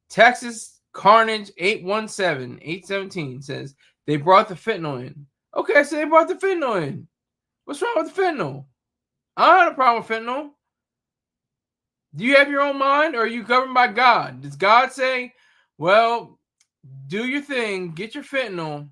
Speaker 4: Texas Carnage 817 says they brought the fentanyl in. Okay, so they brought the fentanyl in. What's wrong with the fentanyl? I don't have a problem with fentanyl. Do you have your own mind, or are you governed by God? Does God say, well, do your thing, get your fentanyl,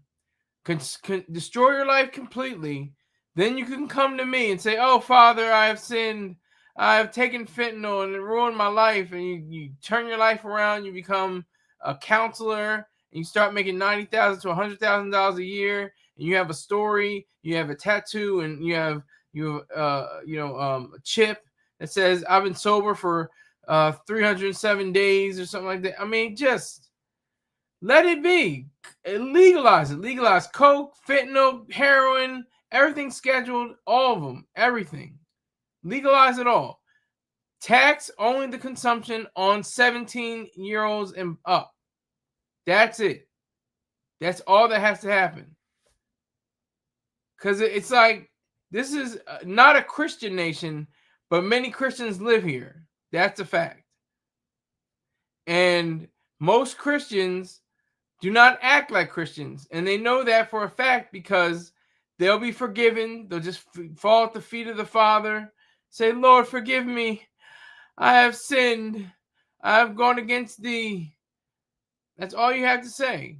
Speaker 4: destroy your life completely, then you can come to me and say, oh, Father, I have sinned. I have taken fentanyl and it ruined my life. And you turn your life around. You become a counselor and you start making $90,000 to $100,000 a year. And you have a story, you have a tattoo, and you have a chip that says I've been sober for 307 days or something like that. I mean, just Let it be. Legalize it. Legalize coke, fentanyl, heroin, everything scheduled, all of them, everything. Legalize it all. Tax only the consumption on 17-year-olds and up. That's it. That's all that has to happen. Because it's like, this is not a Christian nation, but many Christians live here. That's a fact. And most Christians do not act like Christians. And they know that for a fact because they'll be forgiven. They'll just fall at the feet of the Father. Say, Lord, forgive me. I have sinned. I have gone against thee. That's all you have to say.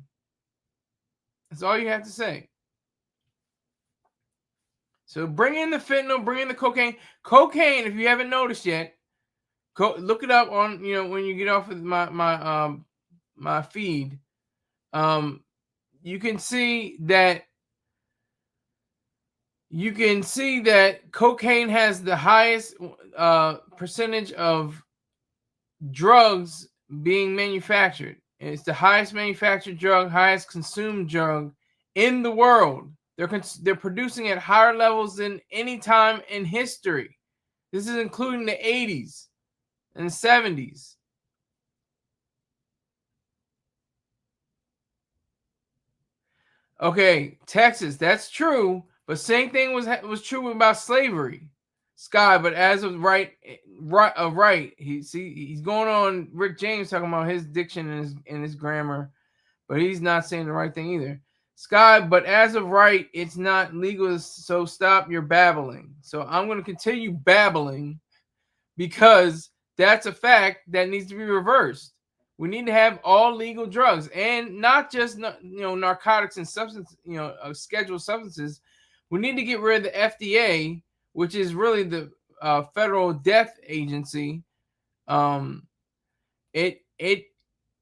Speaker 4: That's all you have to say. So bring in the fentanyl, bring in the cocaine. Cocaine, if you haven't noticed yet, go look it up on, when you get off of my feed. You can see that cocaine has the highest percentage of drugs being manufactured. It's the highest manufactured drug, highest consumed drug in the world. They're producing at higher levels than any time in history. This is including the 80s and the 70s. Okay, Texas, that's true, but same thing was true about slavery, Sky. But as of right, he's going on Rick James talking about his diction and his grammar, but he's not saying the right thing either. Sky, but as of right, it's not legal, so stop your babbling. So I'm going to continue babbling because that's a fact that needs to be reversed. We need to have all legal drugs, and not just narcotics and scheduled substances. We need to get rid of the FDA, which is really the federal death agency. It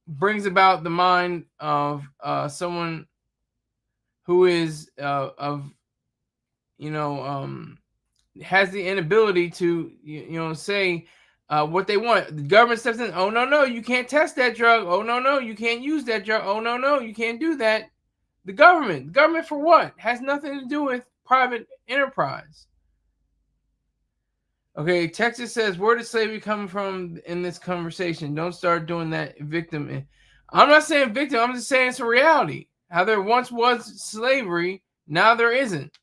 Speaker 4: brings about the mind of someone who is has the inability to say what they want. The government steps in. Oh no, you can't test that drug. Oh no, you can't use that drug. Oh no, you can't do that. The government for what? Has nothing to do with private enterprise. Okay, Texas says, where did slavery come from in this conversation? Don't start doing that victim. I'm not saying victim. I'm just saying it's a reality. How there once was slavery, now there isn't.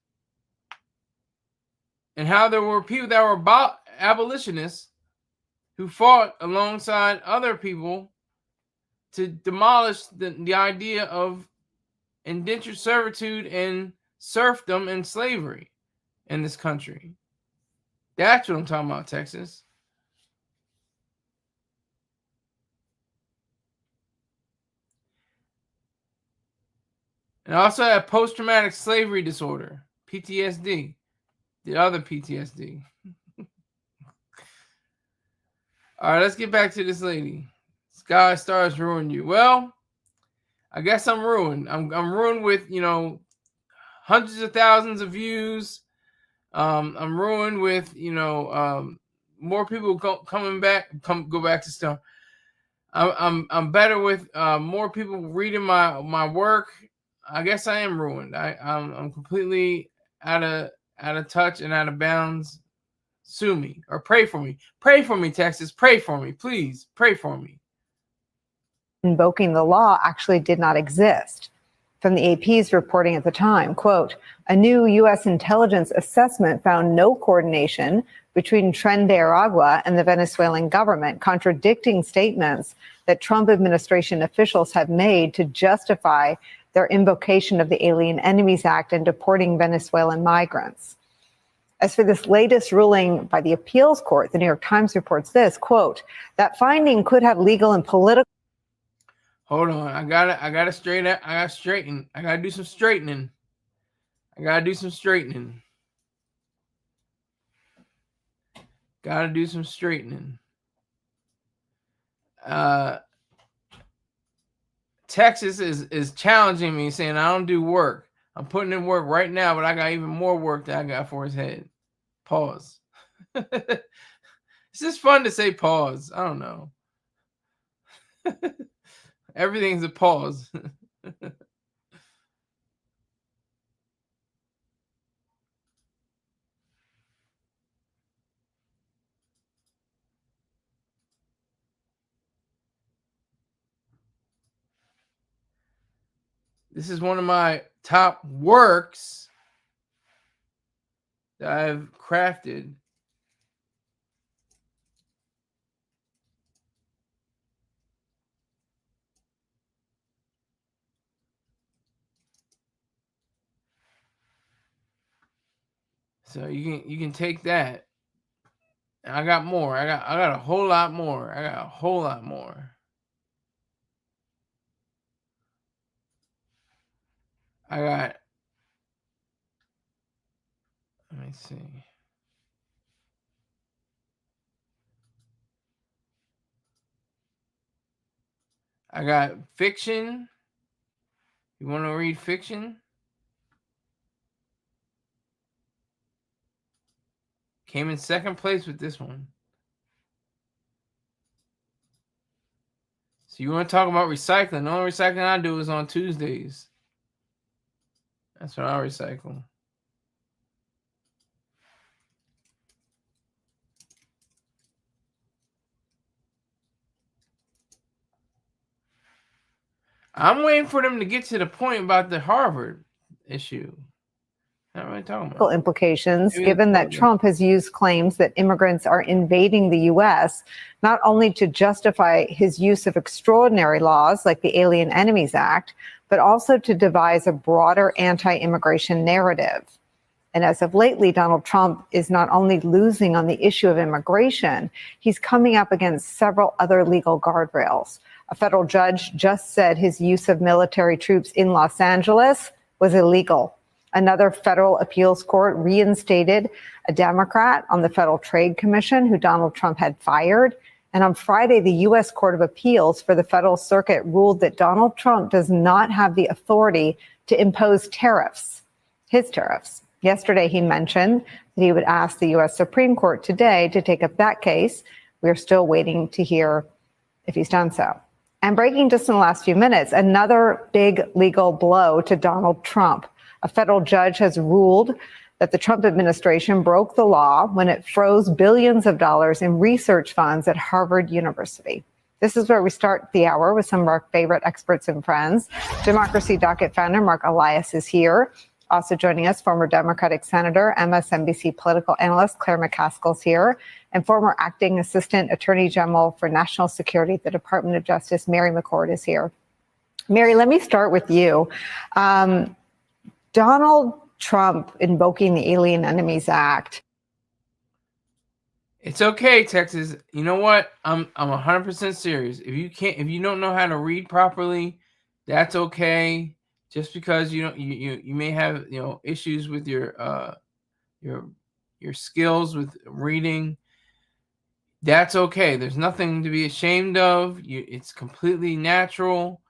Speaker 4: And how there were people that were abolitionists who fought alongside other people to demolish the idea of indentured servitude and serfdom and slavery in this country. That's what I'm talking about, Texas. And I also have post-traumatic slavery disorder, PTSD, the other PTSD. All right, let's get back to this lady. Sky Stars ruined you. Well, I guess I'm ruined. I'm ruined with, hundreds of thousands of views. I'm ruined with, more people coming back. Go back to stuff. I'm better with more people reading my work. I guess I am ruined. I'm completely out of touch and out of bounds. Sue me or pray for me. Pray for me, Texas. Pray for me, please. Pray for me.
Speaker 16: Invoking the law actually did not exist. From the AP's reporting at the time, quote, a new U.S. intelligence assessment found no coordination between Tren de Aragua and the Venezuelan government, contradicting statements that Trump administration officials have made to justify their invocation of the Alien Enemies Act and deporting Venezuelan migrants. As for this latest ruling by the appeals court, the New York Times reports this, quote, that finding could have legal and political.
Speaker 4: Hold on. I gotta straighten. I gotta do some straightening. Gotta do some straightening. Texas is challenging me, saying I don't do work. I'm putting in work right now, but I got even more work that I got for his head. Pause. It's just fun to say pause. I don't know. Everything's a pause. This is one of my top works that I've crafted. So you can take that. And I got more. I got a whole lot more. I got a whole lot more. I got, let me see. I got fiction. You want to read fiction? Came in second place with this one. So you want to talk about recycling? The only recycling I do is on Tuesdays. That's what I recycle. I'm waiting for them to get to the point about the Harvard issue. Not really talking about
Speaker 16: implications,
Speaker 4: Maybe
Speaker 16: given that
Speaker 4: that's-
Speaker 16: Trump has used claims that immigrants are invading the U.S., not only to justify his use of extraordinary laws like the Alien Enemies Act, but also to devise a broader anti-immigration narrative. And as of lately, Donald Trump is not only losing on the issue of immigration, he's coming up against several other legal guardrails. A federal judge just said his use of military troops in Los Angeles was illegal. Another federal appeals court reinstated a Democrat on the Federal Trade Commission who Donald Trump had fired. And on Friday, the U.S. Court of Appeals for the Federal Circuit ruled that Donald Trump does not have the authority to impose tariffs, his tariffs. Yesterday, he mentioned that he would ask the U.S. Supreme Court today to take up that case. We're still waiting to hear if he's done so. And breaking just in the last few minutes, another big legal blow to Donald Trump. A federal judge has ruled that the Trump administration broke the law when it froze billions of dollars in research funds at Harvard University. This is where we start the hour with some of our favorite experts and friends. Democracy Docket founder Mark Elias is here. Also joining us, former Democratic Senator, MSNBC political analyst Claire McCaskill's here, and former acting assistant attorney general for national security at the Department of Justice, Mary McCord, is here. Mary, let me start with you. Donald Trump invoking the Alien Enemies Act.
Speaker 4: It's okay, Texas. You know what? I'm 100% serious. If you don't know how to read properly, that's okay. Just because you may have issues with your skills with reading, that's okay. There's nothing to be ashamed of. It's completely natural.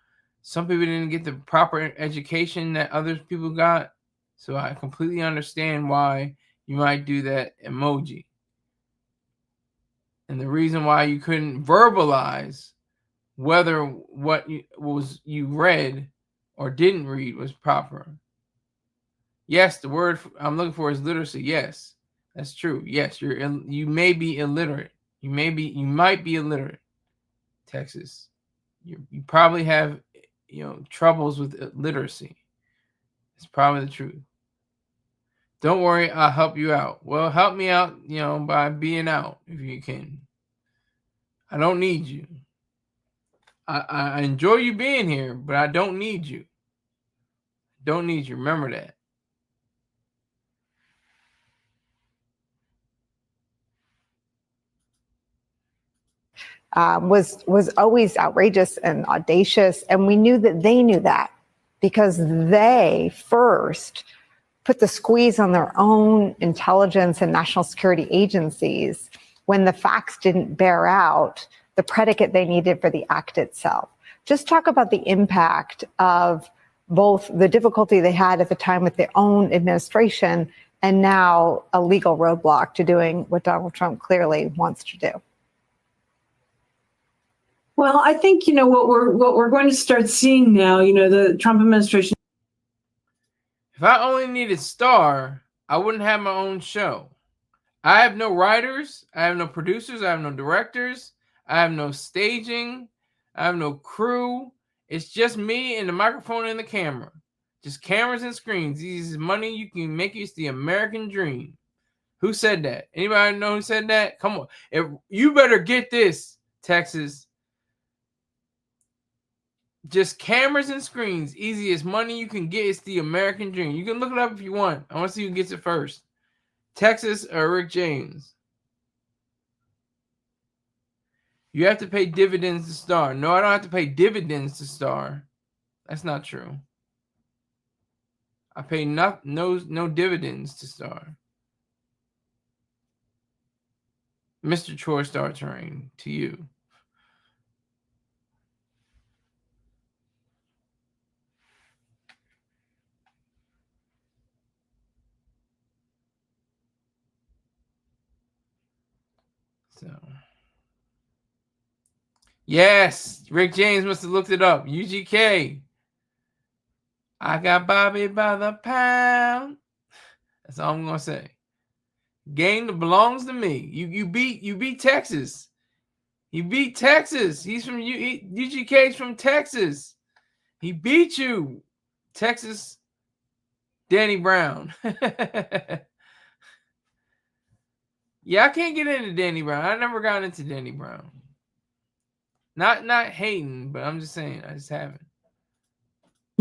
Speaker 4: Some people didn't get the proper education that other people got. So I completely understand why you might do that emoji. And the reason why you couldn't verbalize whether what you read or didn't read was proper. Yes, the word I'm looking for is literacy. Yes, that's true. Yes, you may be illiterate. You might be illiterate, Texas. You probably have troubles with literacy. It's probably the truth. Don't worry, I'll help you out. Well, help me out, by being out if you can. I don't need you. I enjoy you being here, but I don't need you. Don't need you. Remember that.
Speaker 16: Was always outrageous and audacious. And we knew that they knew that because they first put the squeeze on their own intelligence and national security agencies when the facts didn't bear out the predicate they needed for the act itself. Just talk about the impact of both the difficulty they had at the time with their own administration and now a legal roadblock to doing what Donald Trump clearly wants to do.
Speaker 17: Well, I think, what we're going to start seeing now, the Trump administration.
Speaker 4: If I only needed Star, I wouldn't have my own show. I have no writers, I have no producers, I have no directors, I have no staging, I have no crew. It's just me and the microphone and the camera. Just cameras and screens. This is money you can make. It's the American dream. Who said that? Anybody know who said that? Come on. If you better get this, Texas. Just cameras and screens. Easiest money you can get. It's the American dream. You can look it up if you want. I want to see who gets it first. Texas or Rick James? You have to pay dividends to Star. No, I don't have to pay dividends to Star. That's not true. I pay no dividends to Star. Mr. Troy Star Terrain, to you. So, yes, Rick James must have looked it up. UGK. I got Bobby by the pound. That's all I'm gonna say. Game that belongs to me. You beat Texas. You beat Texas. He's from UGK's from Texas. He beat you, Texas. Danny Brown. Yeah, I can't get into Danny Brown. I never got into Danny Brown. Not hating, but I'm just saying I just haven't.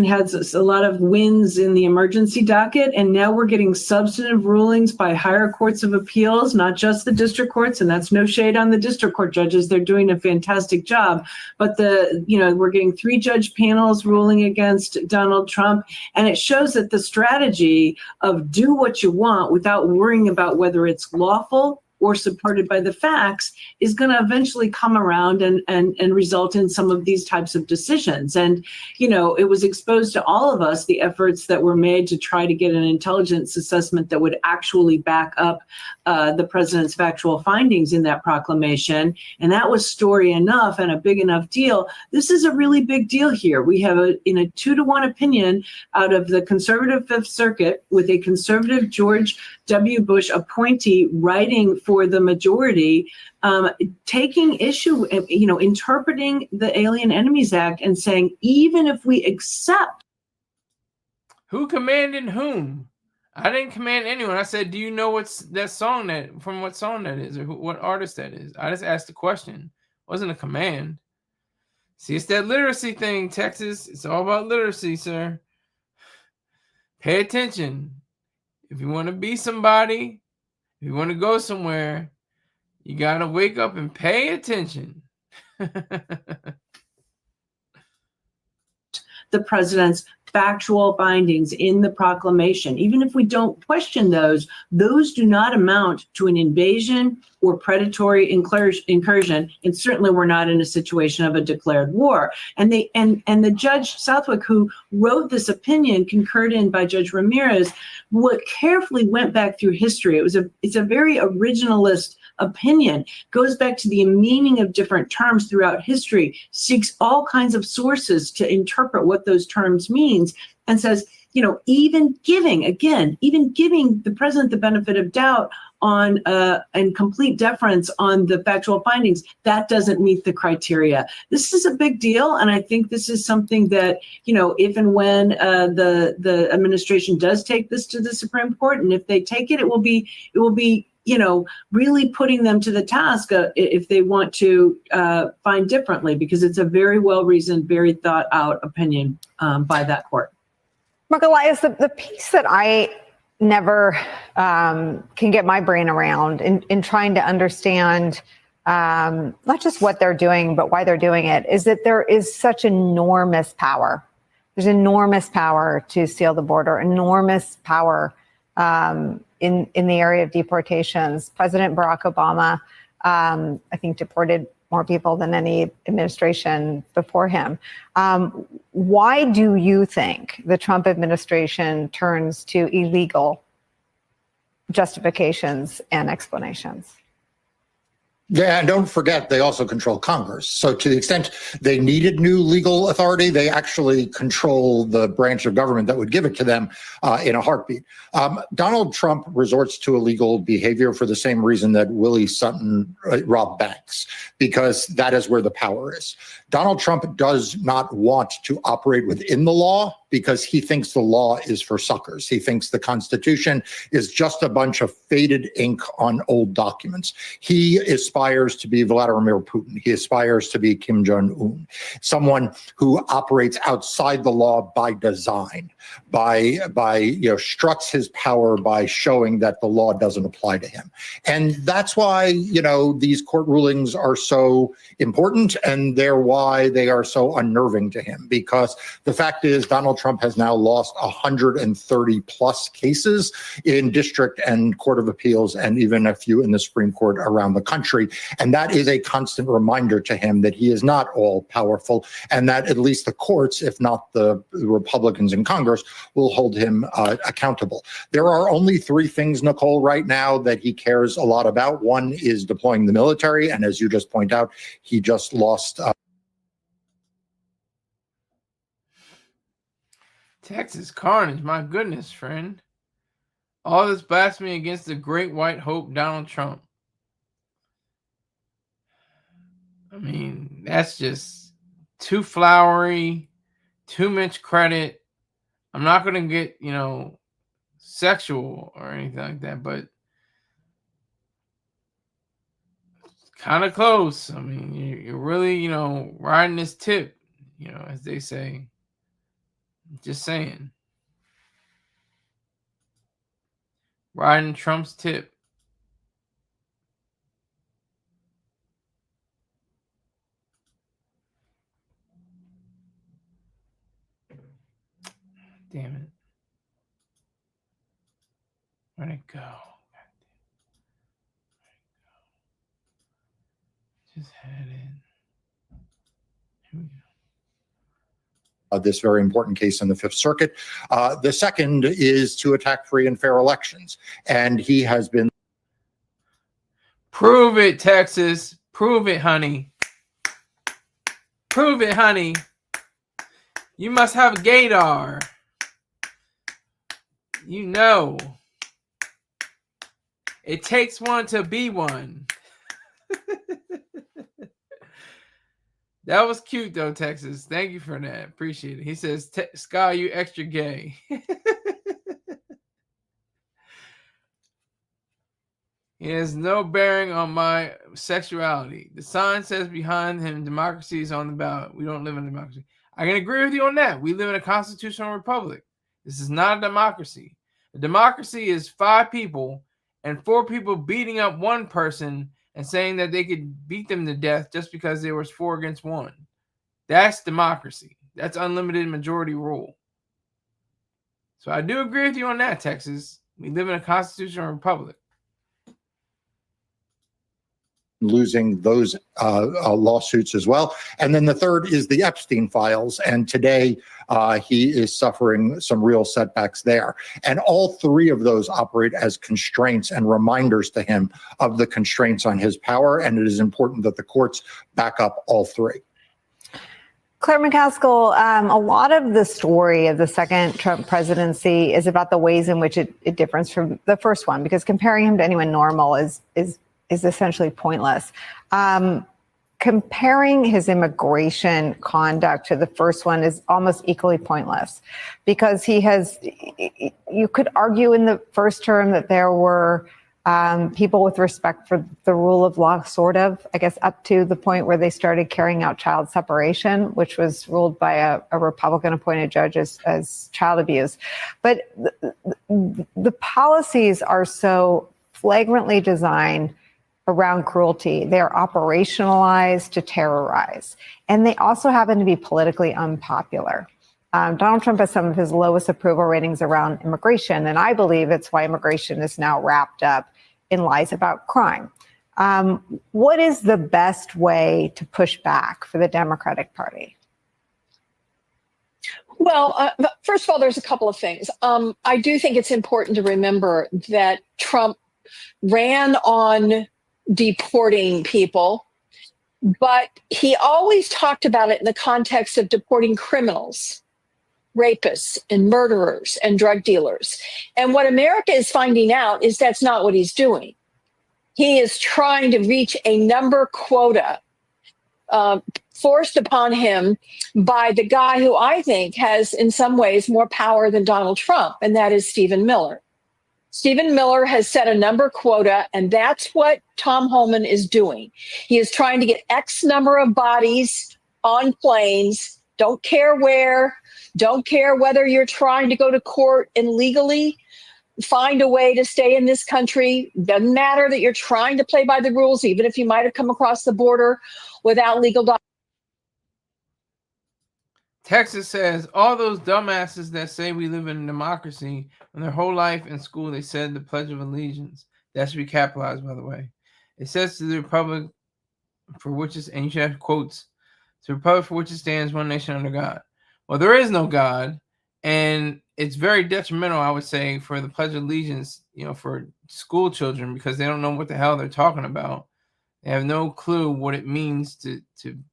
Speaker 17: Had a lot of wins in the emergency docket, and now we're getting substantive rulings by higher courts of appeals, not just the district courts, and that's no shade on the district court judges. They're doing a fantastic job. But we're getting 3 judge panels ruling against Donald Trump, and it shows that the strategy of do what you want without worrying about whether it's lawful or supported by the facts is going to eventually come around and result in some of these types of decisions. And, it was exposed to all of us, the efforts that were made to try to get an intelligence assessment that would actually back up the president's factual findings in that proclamation. And that was story enough and a big enough deal. This is a really big deal here. We have a 2-to-1 opinion out of the conservative Fifth Circuit with a conservative George W. Bush appointee writing for the majority, taking issue, interpreting the Alien Enemies Act and saying, even if we accept.
Speaker 4: Who commanded whom? I didn't command anyone. I said, do you know what song that is or what artist that is? I just asked the question. It wasn't a command. See, it's that literacy thing, Texas. It's all about literacy, sir. Pay attention. If you want to be somebody, if you want to go somewhere, you got to wake up and pay attention.
Speaker 17: The president's factual findings in the proclamation. Even if we don't question those do not amount to an invasion or predatory incursion. And certainly we're not in a situation of a declared war. And the Judge Southwick, who wrote this opinion, concurred in by Judge Ramirez, carefully went back through history. It's a very originalist opinion, goes back to the meaning of different terms throughout history, seeks all kinds of sources to interpret what those terms means, and says, even giving the president the benefit of doubt on and complete deference on the factual findings, that doesn't meet the criteria. This is a big deal, and I think this is something that, if and when the administration does take this to the Supreme Court, and if they take it, it will be really putting them to the task if they want to find differently, because it's a very well-reasoned, very thought-out opinion by that court.
Speaker 16: Mark Elias, the piece that I never can get my brain around in trying to understand not just what they're doing, but why they're doing it, is that there is such enormous power. There's enormous power to seal the border, enormous power in the area of deportations. President Barack Obama, I think, deported more people than any administration before him. Why do you think the Trump administration turns to illegal justifications and explanations?
Speaker 18: Yeah, and don't forget, they also control Congress. So to the extent they needed new legal authority, they actually control the branch of government that would give it to them in a heartbeat. Donald Trump resorts to illegal behavior for the same reason that Willie Sutton robbed banks, because that is where the power is. Donald Trump does not want to operate within the law because he thinks the law is for suckers. He thinks the Constitution is just a bunch of faded ink on old documents. He aspires to be Vladimir Putin. He aspires to be Kim Jong-un, someone who operates outside the law by design, by struts his power by showing that the law doesn't apply to him. And that's why, these court rulings are so important, and they're why they are so unnerving to him, because the fact is Donald Trump has now lost 130 plus cases in district and court of appeals, and even a few in the Supreme Court around the country. And that is a constant reminder to him that he is not all powerful, and that at least the courts, if not the Republicans in Congress, will hold him accountable. There are only three things, Nicole, right now that he cares a lot about. One is deploying the military. And as you just point out, he just lost.
Speaker 4: Texas carnage, my goodness, friend. All this blasphemy against the great white hope, Donald Trump. I mean, that's just too flowery, too much credit. I'm not going to get, sexual or anything like that, but kind of close. I mean, you're really, riding this tip, as they say. Just saying. Riding Trump's tip. Damn it. Where'd it go? Just had it. Here we go.
Speaker 18: This very important case in the Fifth Circuit. The second is to attack free and fair elections. And he has been.
Speaker 4: Prove it, Texas. Prove it, honey. Prove it, honey. You must have a gaydar. It takes one to be one. That was cute, though, Texas. Thank you for that. Appreciate it. He says, Sky, you extra gay. He has no bearing on my sexuality. The sign says behind him, democracy is on the ballot. We don't live in a democracy. I can agree with you on that. We live in a constitutional republic. This is not a democracy. A democracy is 5 people and 4 people beating up one person and saying that they could beat them to death just because there was 4 against 1. That's democracy. That's unlimited majority rule. So I do agree with you on that, Texas. We live in a constitutional republic.
Speaker 18: Losing those lawsuits as well. And then the third is the Epstein files. And today he is suffering some real setbacks there. And all 3 of those operate as constraints and reminders to him of the constraints on his power. And it is important that the courts back up all 3.
Speaker 16: Claire McCaskill, a lot of the story of the second Trump presidency is about the ways in which it differs from the first one, because comparing him to anyone normal is essentially pointless. Comparing his immigration conduct to the first one is almost equally pointless, because you could argue in the first term that there were people with respect for the rule of law, sort of, I guess, up to the point where they started carrying out child separation, which was ruled by a Republican appointed judge as child abuse. But the policies are so flagrantly designed around cruelty. They are operationalized to terrorize. And they also happen to be politically unpopular. Donald Trump has some of his lowest approval ratings around immigration, and I believe it's why immigration is now wrapped up in lies about crime. What is the best way to push back for the Democratic Party?
Speaker 19: Well, first of all, there's a couple of things. I do think it's important to remember that Trump ran on deporting people, but he always talked about it in the context of deporting criminals, rapists and murderers and drug dealers. And what America is finding out is that's not what he's doing. He is trying to reach a number quota forced upon him by the guy who I think has in some ways more power than Donald Trump, and that is Stephen Miller. Stephen Miller has set a number quota, and that's what Tom Homan is doing. He is trying to get X number of bodies on planes, don't care where, don't care whether you're trying to go to court and legally find a way to stay in this country. Doesn't matter that you're trying to play by the rules, even if you might have come across the border without legal documents.
Speaker 4: Texas says all those dumbasses that say we live in a democracy, when their whole life in school they said the Pledge of Allegiance. That should be capitalized, by the way. It says to the republic for which is, and you should have quotes, to the republic for which it stands, one nation under God. Well, there is no God, and it's very detrimental, I would say, for the Pledge of Allegiance, for school children, because they don't know what the hell they're talking about. They have no clue what it means to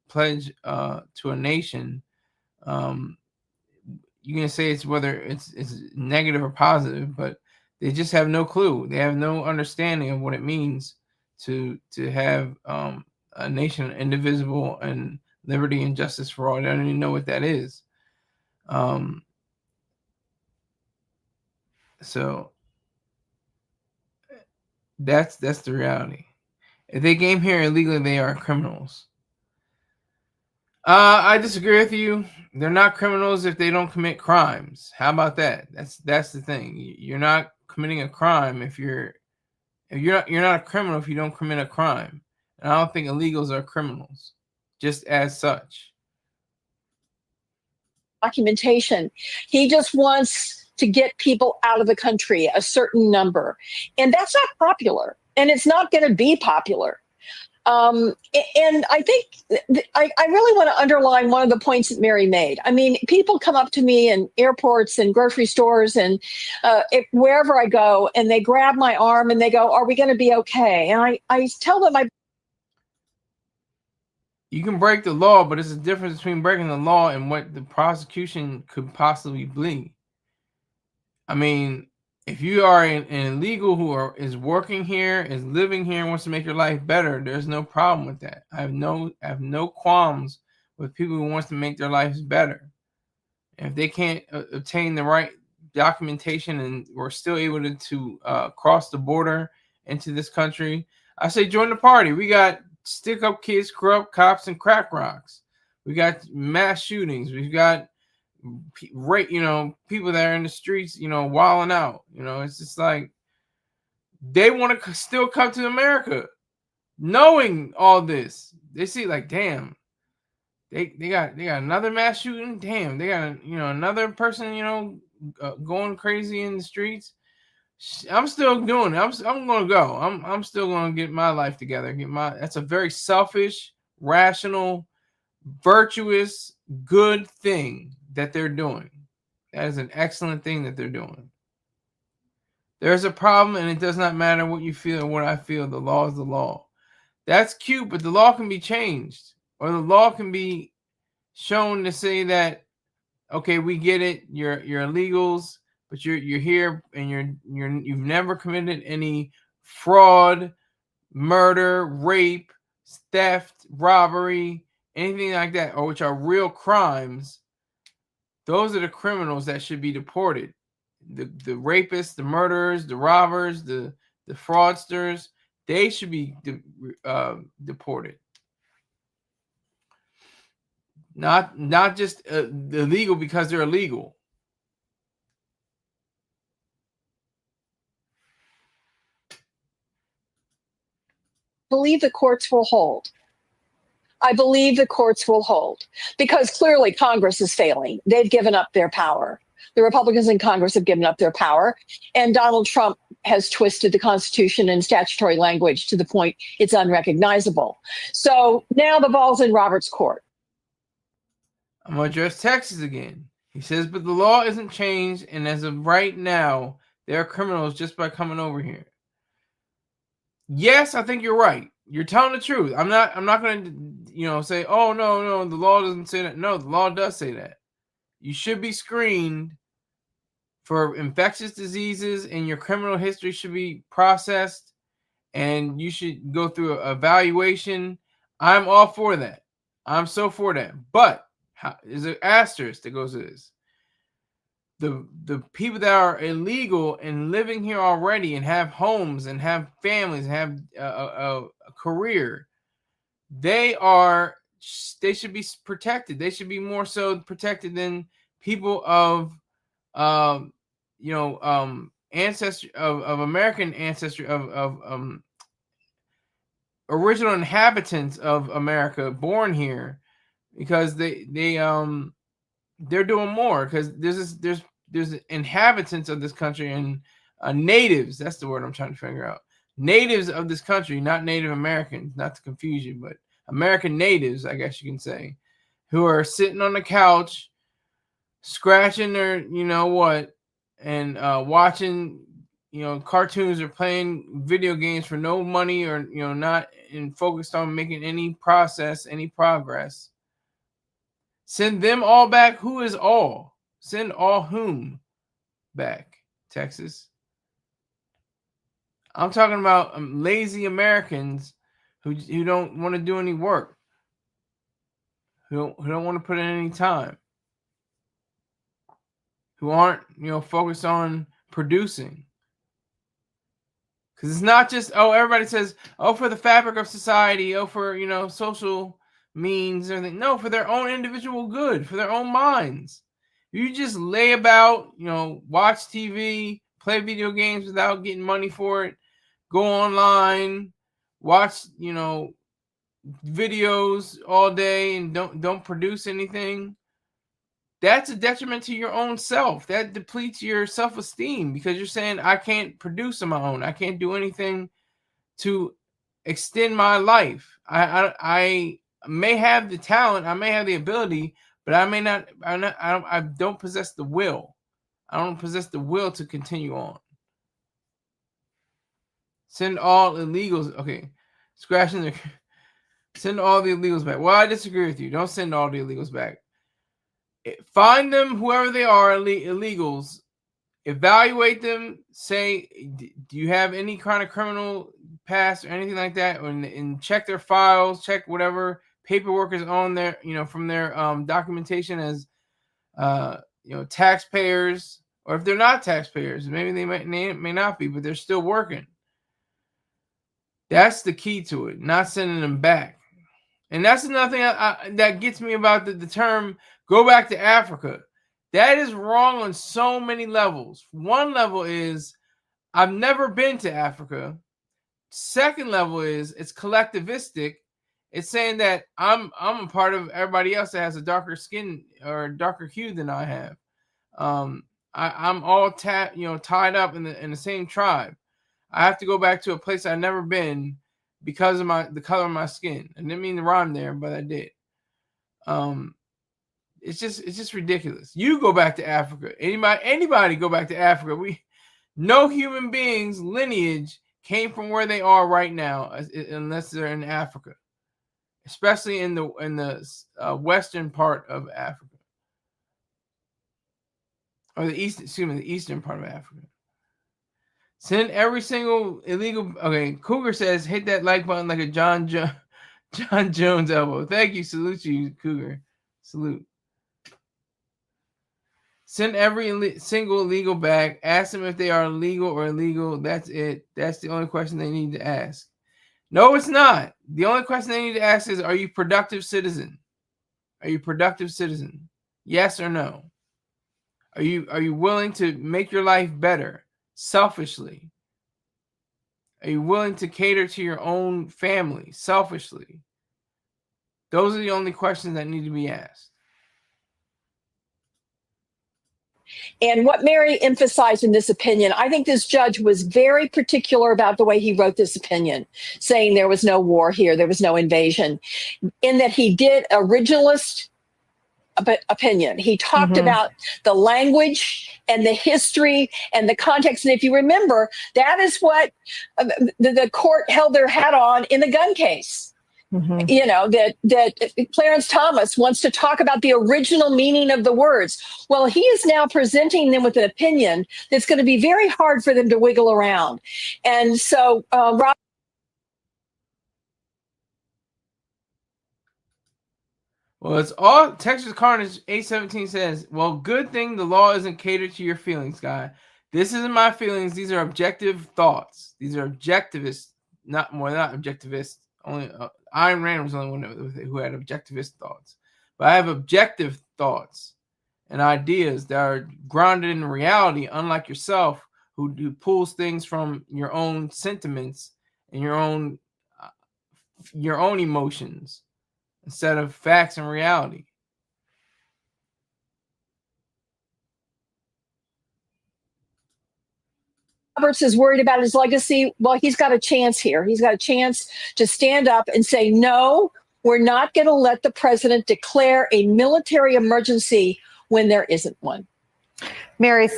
Speaker 4: pledge to a nation. You can say it's whether it's negative or positive, but they just have no clue. They have no understanding of what it means to have a nation indivisible and liberty and justice for all. They don't even know what that is. So that's the reality. If they came here illegally, they are criminals. I disagree with you. They're not criminals if they don't commit crimes. How about that? That's the thing. You're not committing a crime if you're not a criminal if you don't commit a crime. And I don't think illegals are criminals, just as such.
Speaker 19: Documentation. He just wants to get people out of the country, a certain number. And that's not popular. And it's not going to be popular. And I think I really want to underline one of the points that Mary made. I mean, people come up to me in airports and grocery stores and wherever I go, and they grab my arm and they go, "Are we going to be okay?" And I tell them
Speaker 4: you can break the law, but it's a difference between breaking the law and what the prosecution could possibly be. I mean, if you are an illegal who is working here, is living here, and wants to make your life better, there's no problem with that. I have no qualms with people who wants to make their lives better. If they can't obtain the right documentation and we're still able to cross the border into this country, I say join the party. We got stick-up kids, corrupt cops, and crack rocks. We got mass shootings. We've got people that are in the streets, wilding out. It's just like they want to still come to America, knowing all this. They see like, damn, they got another mass shooting. Damn, they got another person, going crazy in the streets. I'm still doing it. I'm gonna go. I'm still gonna get my life together. That's a very selfish, rational, virtuous, good thing that they're doing. That is an excellent thing that they're doing. There's a problem, and it does not matter what you feel or what I feel. The law is the law. That's cute, but the law can be changed, or the law can be shown to say that, okay, we get it. You're illegals, but you're here and you've never committed any fraud, murder, rape, theft, robbery, anything like that, or which are real crimes. Those are the criminals that should be deported. The rapists, the murderers, the robbers, the fraudsters, they should be deported. Not just illegal because they're illegal.
Speaker 19: believe the courts will hold. I believe the courts will hold because clearly Congress is failing. They've given up their power. The Republicans in Congress have given up their power, and Donald Trump has twisted the Constitution and statutory language to the point it's unrecognizable. So now the ball's in Robert's court.
Speaker 4: I'm going to address Texas again. He says, but the law isn't changed, and as of right now, they are criminals just by coming over here. yes, I think you're right. You're telling the truth. I'm not going to, say, oh, no, the law doesn't say that. No, the law does say that. You should be screened for infectious diseases, and your criminal history should be processed, and you should go through an evaluation. I'm all for that. I'm so for that. But there's an asterisk that goes to this. The people that are illegal and living here already and have homes and have families and have a career, they should be protected. They should be more so protected than people of ancestry of American ancestry of original inhabitants of America born here, because they're doing more, because there's inhabitants of this country and natives. That's the word I'm trying to figure out. Natives of this country, not Native Americans, not to confuse you, but American natives, I guess you can say, who are sitting on the couch, scratching their, and watching, cartoons or playing video games for no money, or, not focused on making any progress. Send them all back. Who is all? Send all whom back? Texas. I'm talking about lazy Americans who don't want to do any work, who don't want to put in any time, who aren't focused on producing. Because it's not just, everybody says, for the fabric of society, for social means, everything. No, for their own individual good, for their own minds. You just lay about, watch TV, play video games without getting money for it, go online, watch, videos all day and don't produce anything. That's a detriment to your own self. That depletes your self-esteem, because you're saying, I can't produce on my own. I can't do anything to extend my life. I may have the talent, I may have the ability, but I don't possess the will. I don't possess the will to continue on. Send all illegals. Okay. Send all the illegals back. Well, I disagree with you. Don't send all the illegals back. Find them, whoever they are, illegals. Evaluate them. Say, do you have any kind of criminal past or anything like that? And check their files. Check whatever paperwork is on there, from their documentation as, taxpayers, or if they're not taxpayers, maybe they may not be, but they're still working. That's the key to it, not sending them back. And that's another thing that gets me about the term "go back to Africa." That is wrong on so many levels. One level is, I've never been to Africa. Second level is, it's collectivistic. It's saying that I'm a part of everybody else that has a darker skin or a darker hue than I have. I'm all tied up in the same tribe. I have to go back to a place I've never been because of the color of my skin. I didn't mean to rhyme there, but I did. It's just ridiculous. You go back to Africa. Anybody go back to Africa. No human being's lineage came from where they are right now, unless they're in Africa, especially in the western part of Africa, or the eastern part of Africa. Send every single illegal. Okay, Cougar says, hit that like button like a John Jones elbow. Thank you. Salute you, Cougar. Salute. Send every single illegal back. Ask them if they are legal or illegal. That's it. That's the only question they need to ask. No, it's not. The only question they need to ask is, are you a productive citizen? Are you a productive citizen? Yes or no? Are you willing to make your life better selfishly? Are you willing to cater to your own family selfishly? Those are the only questions that need to be asked.
Speaker 19: And what Mary emphasized in this opinion, I think this judge was very particular about the way he wrote this opinion, saying there was no war here, there was no invasion, in that he did originalist opinion. He talked about the language and the history and the context. And if you remember, that is what the court held their hat on in the gun case. You know, that Clarence Thomas wants to talk about the original meaning of the words. Well, he is now presenting them with an opinion that's going to be very hard for them to wiggle around. And so, Rob.
Speaker 4: Well, it's all Texas Carnage 817 says, well, good thing the law isn't catered to your feelings, guy. This isn't my feelings. These are objective thoughts. These are objectivists, not objectivists. Only Ayn Rand was the only one who had objectivist thoughts. But I have objective thoughts and ideas that are grounded in reality, unlike yourself, who pulls things from your own sentiments and your own emotions instead of facts and reality.
Speaker 19: Roberts is worried about his legacy. Well, he's got a chance here. He's got a chance to stand up and say, no, we're not going to let the president declare a military emergency when there isn't one.
Speaker 16: Mary.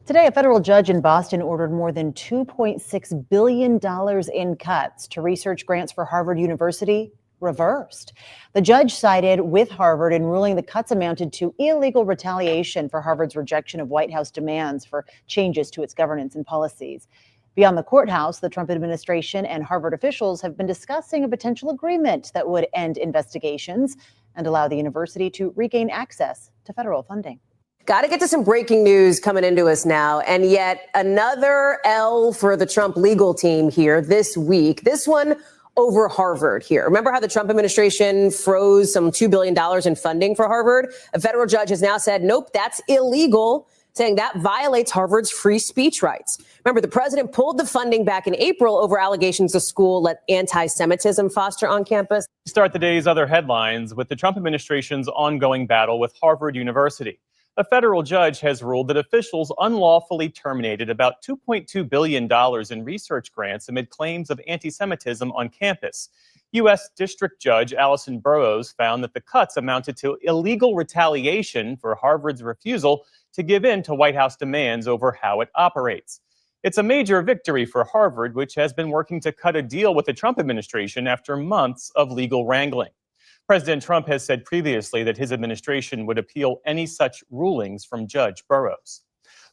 Speaker 20: Today, a federal judge in Boston ordered more than $2.6 billion in cuts to research grants for Harvard University reversed. The judge sided with Harvard in ruling the cuts amounted to illegal retaliation for Harvard's rejection of White House demands for changes to its governance and policies. Beyond the courthouse, the Trump administration and Harvard officials have been discussing a potential agreement that would end investigations and allow the university to regain access to federal funding.
Speaker 21: Got to get to some breaking news coming into us now. And yet another L for the Trump legal team here this week. This one over Harvard here. Remember how the Trump administration froze some $2 billion in funding for Harvard? A federal judge has now said, nope, that's illegal, saying that violates Harvard's free speech rights. Remember, the president pulled the funding back in April over allegations the school let anti-Semitism foster on campus.
Speaker 22: Start the day's other headlines with the Trump administration's ongoing battle with Harvard University. A federal judge has ruled that officials unlawfully terminated about $2.2 billion in research grants amid claims of anti-Semitism on campus. U.S. District Judge Allison Burroughs found that the cuts amounted to illegal retaliation for Harvard's refusal to give in to White House demands over how it operates. It's a major victory for Harvard, which has been working to cut a deal with the Trump administration after months of legal wrangling. President Trump has said previously that his administration would appeal any such rulings from Judge Burroughs.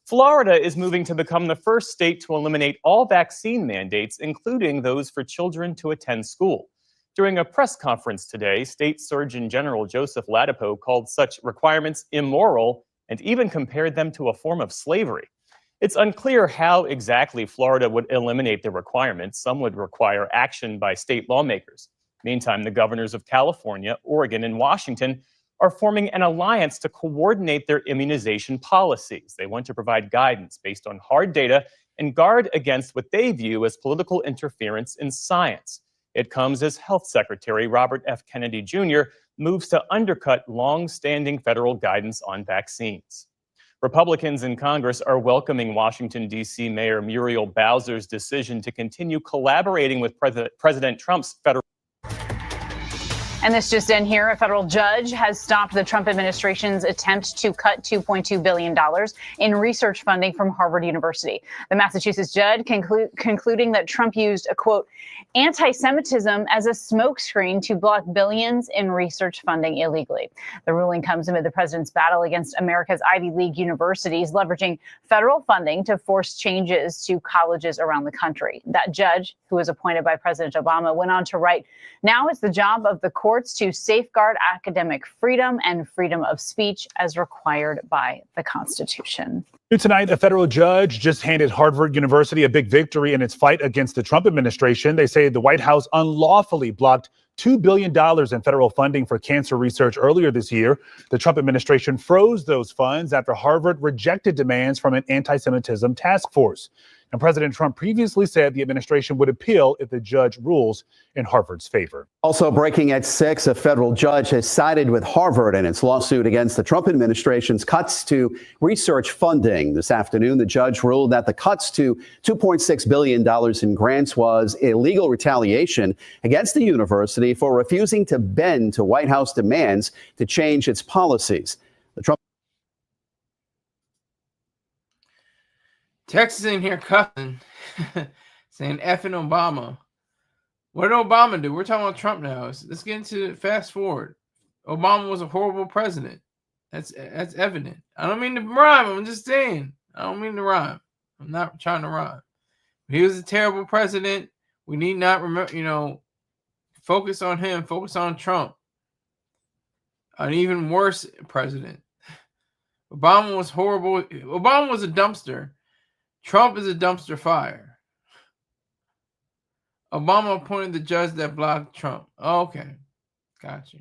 Speaker 22: Florida is moving to become the first state to eliminate all vaccine mandates, including those for children to attend school. During a press conference today, State Surgeon General Joseph Ladapo called such requirements immoral and even compared them to a form of slavery. It's unclear how exactly Florida would eliminate the requirements. Some would require action by state lawmakers. Meantime, the governors of California, Oregon, and Washington are forming an alliance to coordinate their immunization policies. They want to provide guidance based on hard data and guard against what they view as political interference in science. It comes as Health Secretary Robert F. Kennedy Jr. moves to undercut long-standing federal guidance on vaccines. Republicans in Congress are welcoming Washington, D.C. Mayor Muriel Bowser's decision to continue collaborating with President Trump's federal.
Speaker 23: And this just in here, a federal judge has stopped the Trump administration's attempt to cut $2.2 billion in research funding from Harvard University. The Massachusetts judge concluding that Trump used a, quote, anti-Semitism as a smokescreen to block billions in research funding illegally. The ruling comes amid the president's battle against America's Ivy League universities, leveraging federal funding to force changes to colleges around the country. That judge, who was appointed by President Obama, went on to write, now it's the job of the courts to safeguard academic freedom and freedom of speech as required by the Constitution.
Speaker 24: Tonight, a federal judge just handed Harvard University a big victory in its fight against the Trump administration. They say the White House unlawfully blocked $2 billion in federal funding for cancer research earlier this year. The Trump administration froze those funds after Harvard rejected demands from an anti-Semitism task force. And President Trump previously said the administration would appeal if the judge rules in Harvard's favor.
Speaker 1: Also breaking at 6, a federal judge has sided with Harvard in its lawsuit against the Trump administration's cuts to research funding. This afternoon, the judge ruled that the cuts to $2.6 billion in grants was illegal retaliation against the university for refusing to bend to White House demands to change its policies. The Trump
Speaker 4: Texas in here cussing, saying effing Obama. What did Obama do? We're talking about Trump now. Let's get into fast forward. Obama was a horrible president. That's evident. I don't mean to rhyme. I'm just saying. I don't mean to rhyme. I'm not trying to rhyme. He was a terrible president. We need not remember, focus on him. Focus on Trump. An even worse president. Obama was horrible. Obama was a dumpster. Trump is a dumpster fire. Obama appointed the judge that blocked Trump. Oh, okay. Gotcha.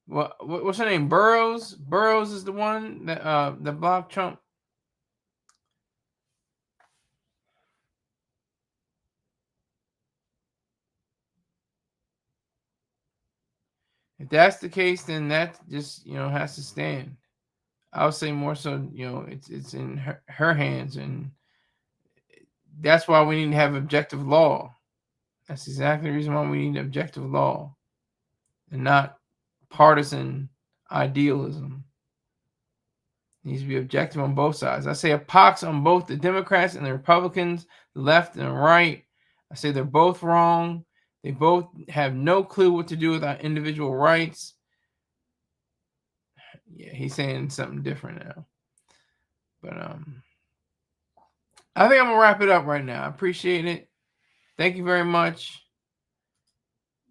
Speaker 4: What's her name? Burroughs? Burroughs is the one that blocked Trump. If that's the case, then that just has to stand. I would say more so, it's in her hands, and that's why we need to have objective law. That's exactly the reason why we need objective law, and not partisan idealism. It needs to be objective on both sides. I say a pox on both the Democrats and the Republicans, the left and the right. I say they're both wrong. They both have no clue what to do with our individual rights. Yeah, he's saying something different now. But I think I'm gonna wrap it up right now. I appreciate it. Thank you very much.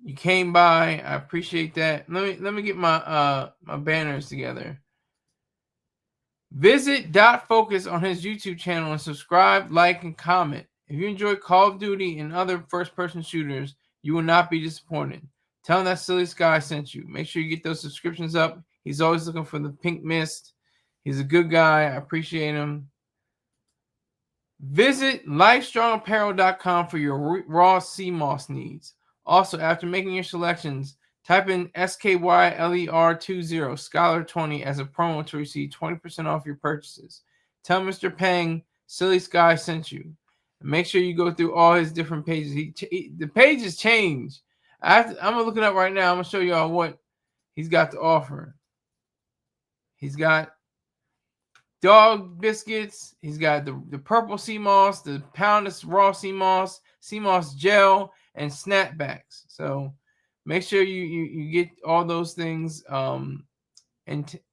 Speaker 4: You came by. I appreciate that. Let me get my my banners together. Visit Dot Focus on his YouTube channel and subscribe, like, and comment. If you enjoy Call of Duty and other first-person shooters, you will not be disappointed. Tell him that Silly Sky sent you. Make sure you get those subscriptions up. He's always looking for the pink mist. He's a good guy. I appreciate him. Visit LifeStrongApparel.com for your raw sea moss needs. Also, after making your selections, type in SKYLER20 Scholar20 as a promo to receive 20% off your purchases. Tell Mr. Peng Silly Sky sent you. Make sure you go through all his different pages. The pages change. I'm going to look it up right now. I'm going to show you all what he's got to offer. He's got dog biscuits. He's got the purple sea moss, the pound of raw sea moss gel, and snapbacks. So make sure you get all those things and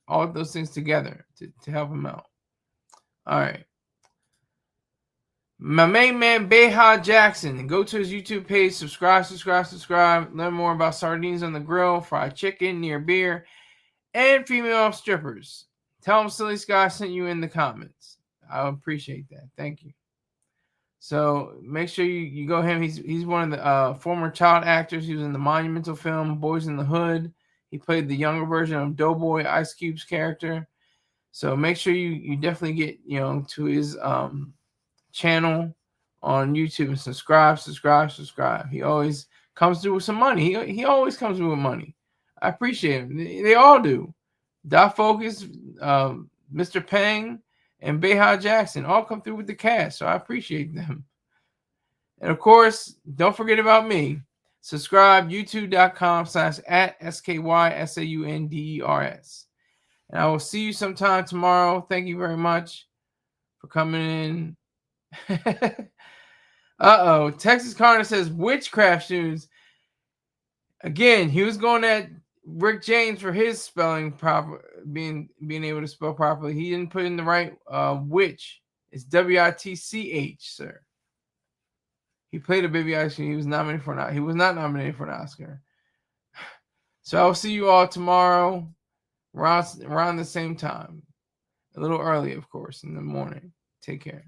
Speaker 4: all those things together to help him out. All right. My main man, Beha Jackson. Go to his YouTube page, subscribe. Learn more about sardines on the grill, fried chicken, near beer, and female strippers. Tell him Silly Sky sent you in the comments. I appreciate that. Thank you. So make sure you go him. He's one of the former child actors. He was in the monumental film Boys in the Hood. He played the younger version of Doughboy, Ice Cube's character. So make sure you definitely get to his channel on YouTube and subscribe. He always comes through with some money. He always comes through with money. I appreciate him. They all do. Dot Focus, Mr. Peng, and Beha Jackson all come through with the cash, so I appreciate them. And of course, don't forget about me. Subscribe, youtube.com/@SKYSAUNDERS. And I will see you sometime tomorrow. Thank you very much for coming in. Texas Connor says witchcraft shoes. Again, he was going at Rick James for his spelling proper, being able to spell properly. He didn't put in the right witch. It's WITCH, sir. He played a baby ice cream. He was nominated for he was not nominated for an Oscar. So I will see you all tomorrow around the same time. A little early, of course, in the morning. Take care.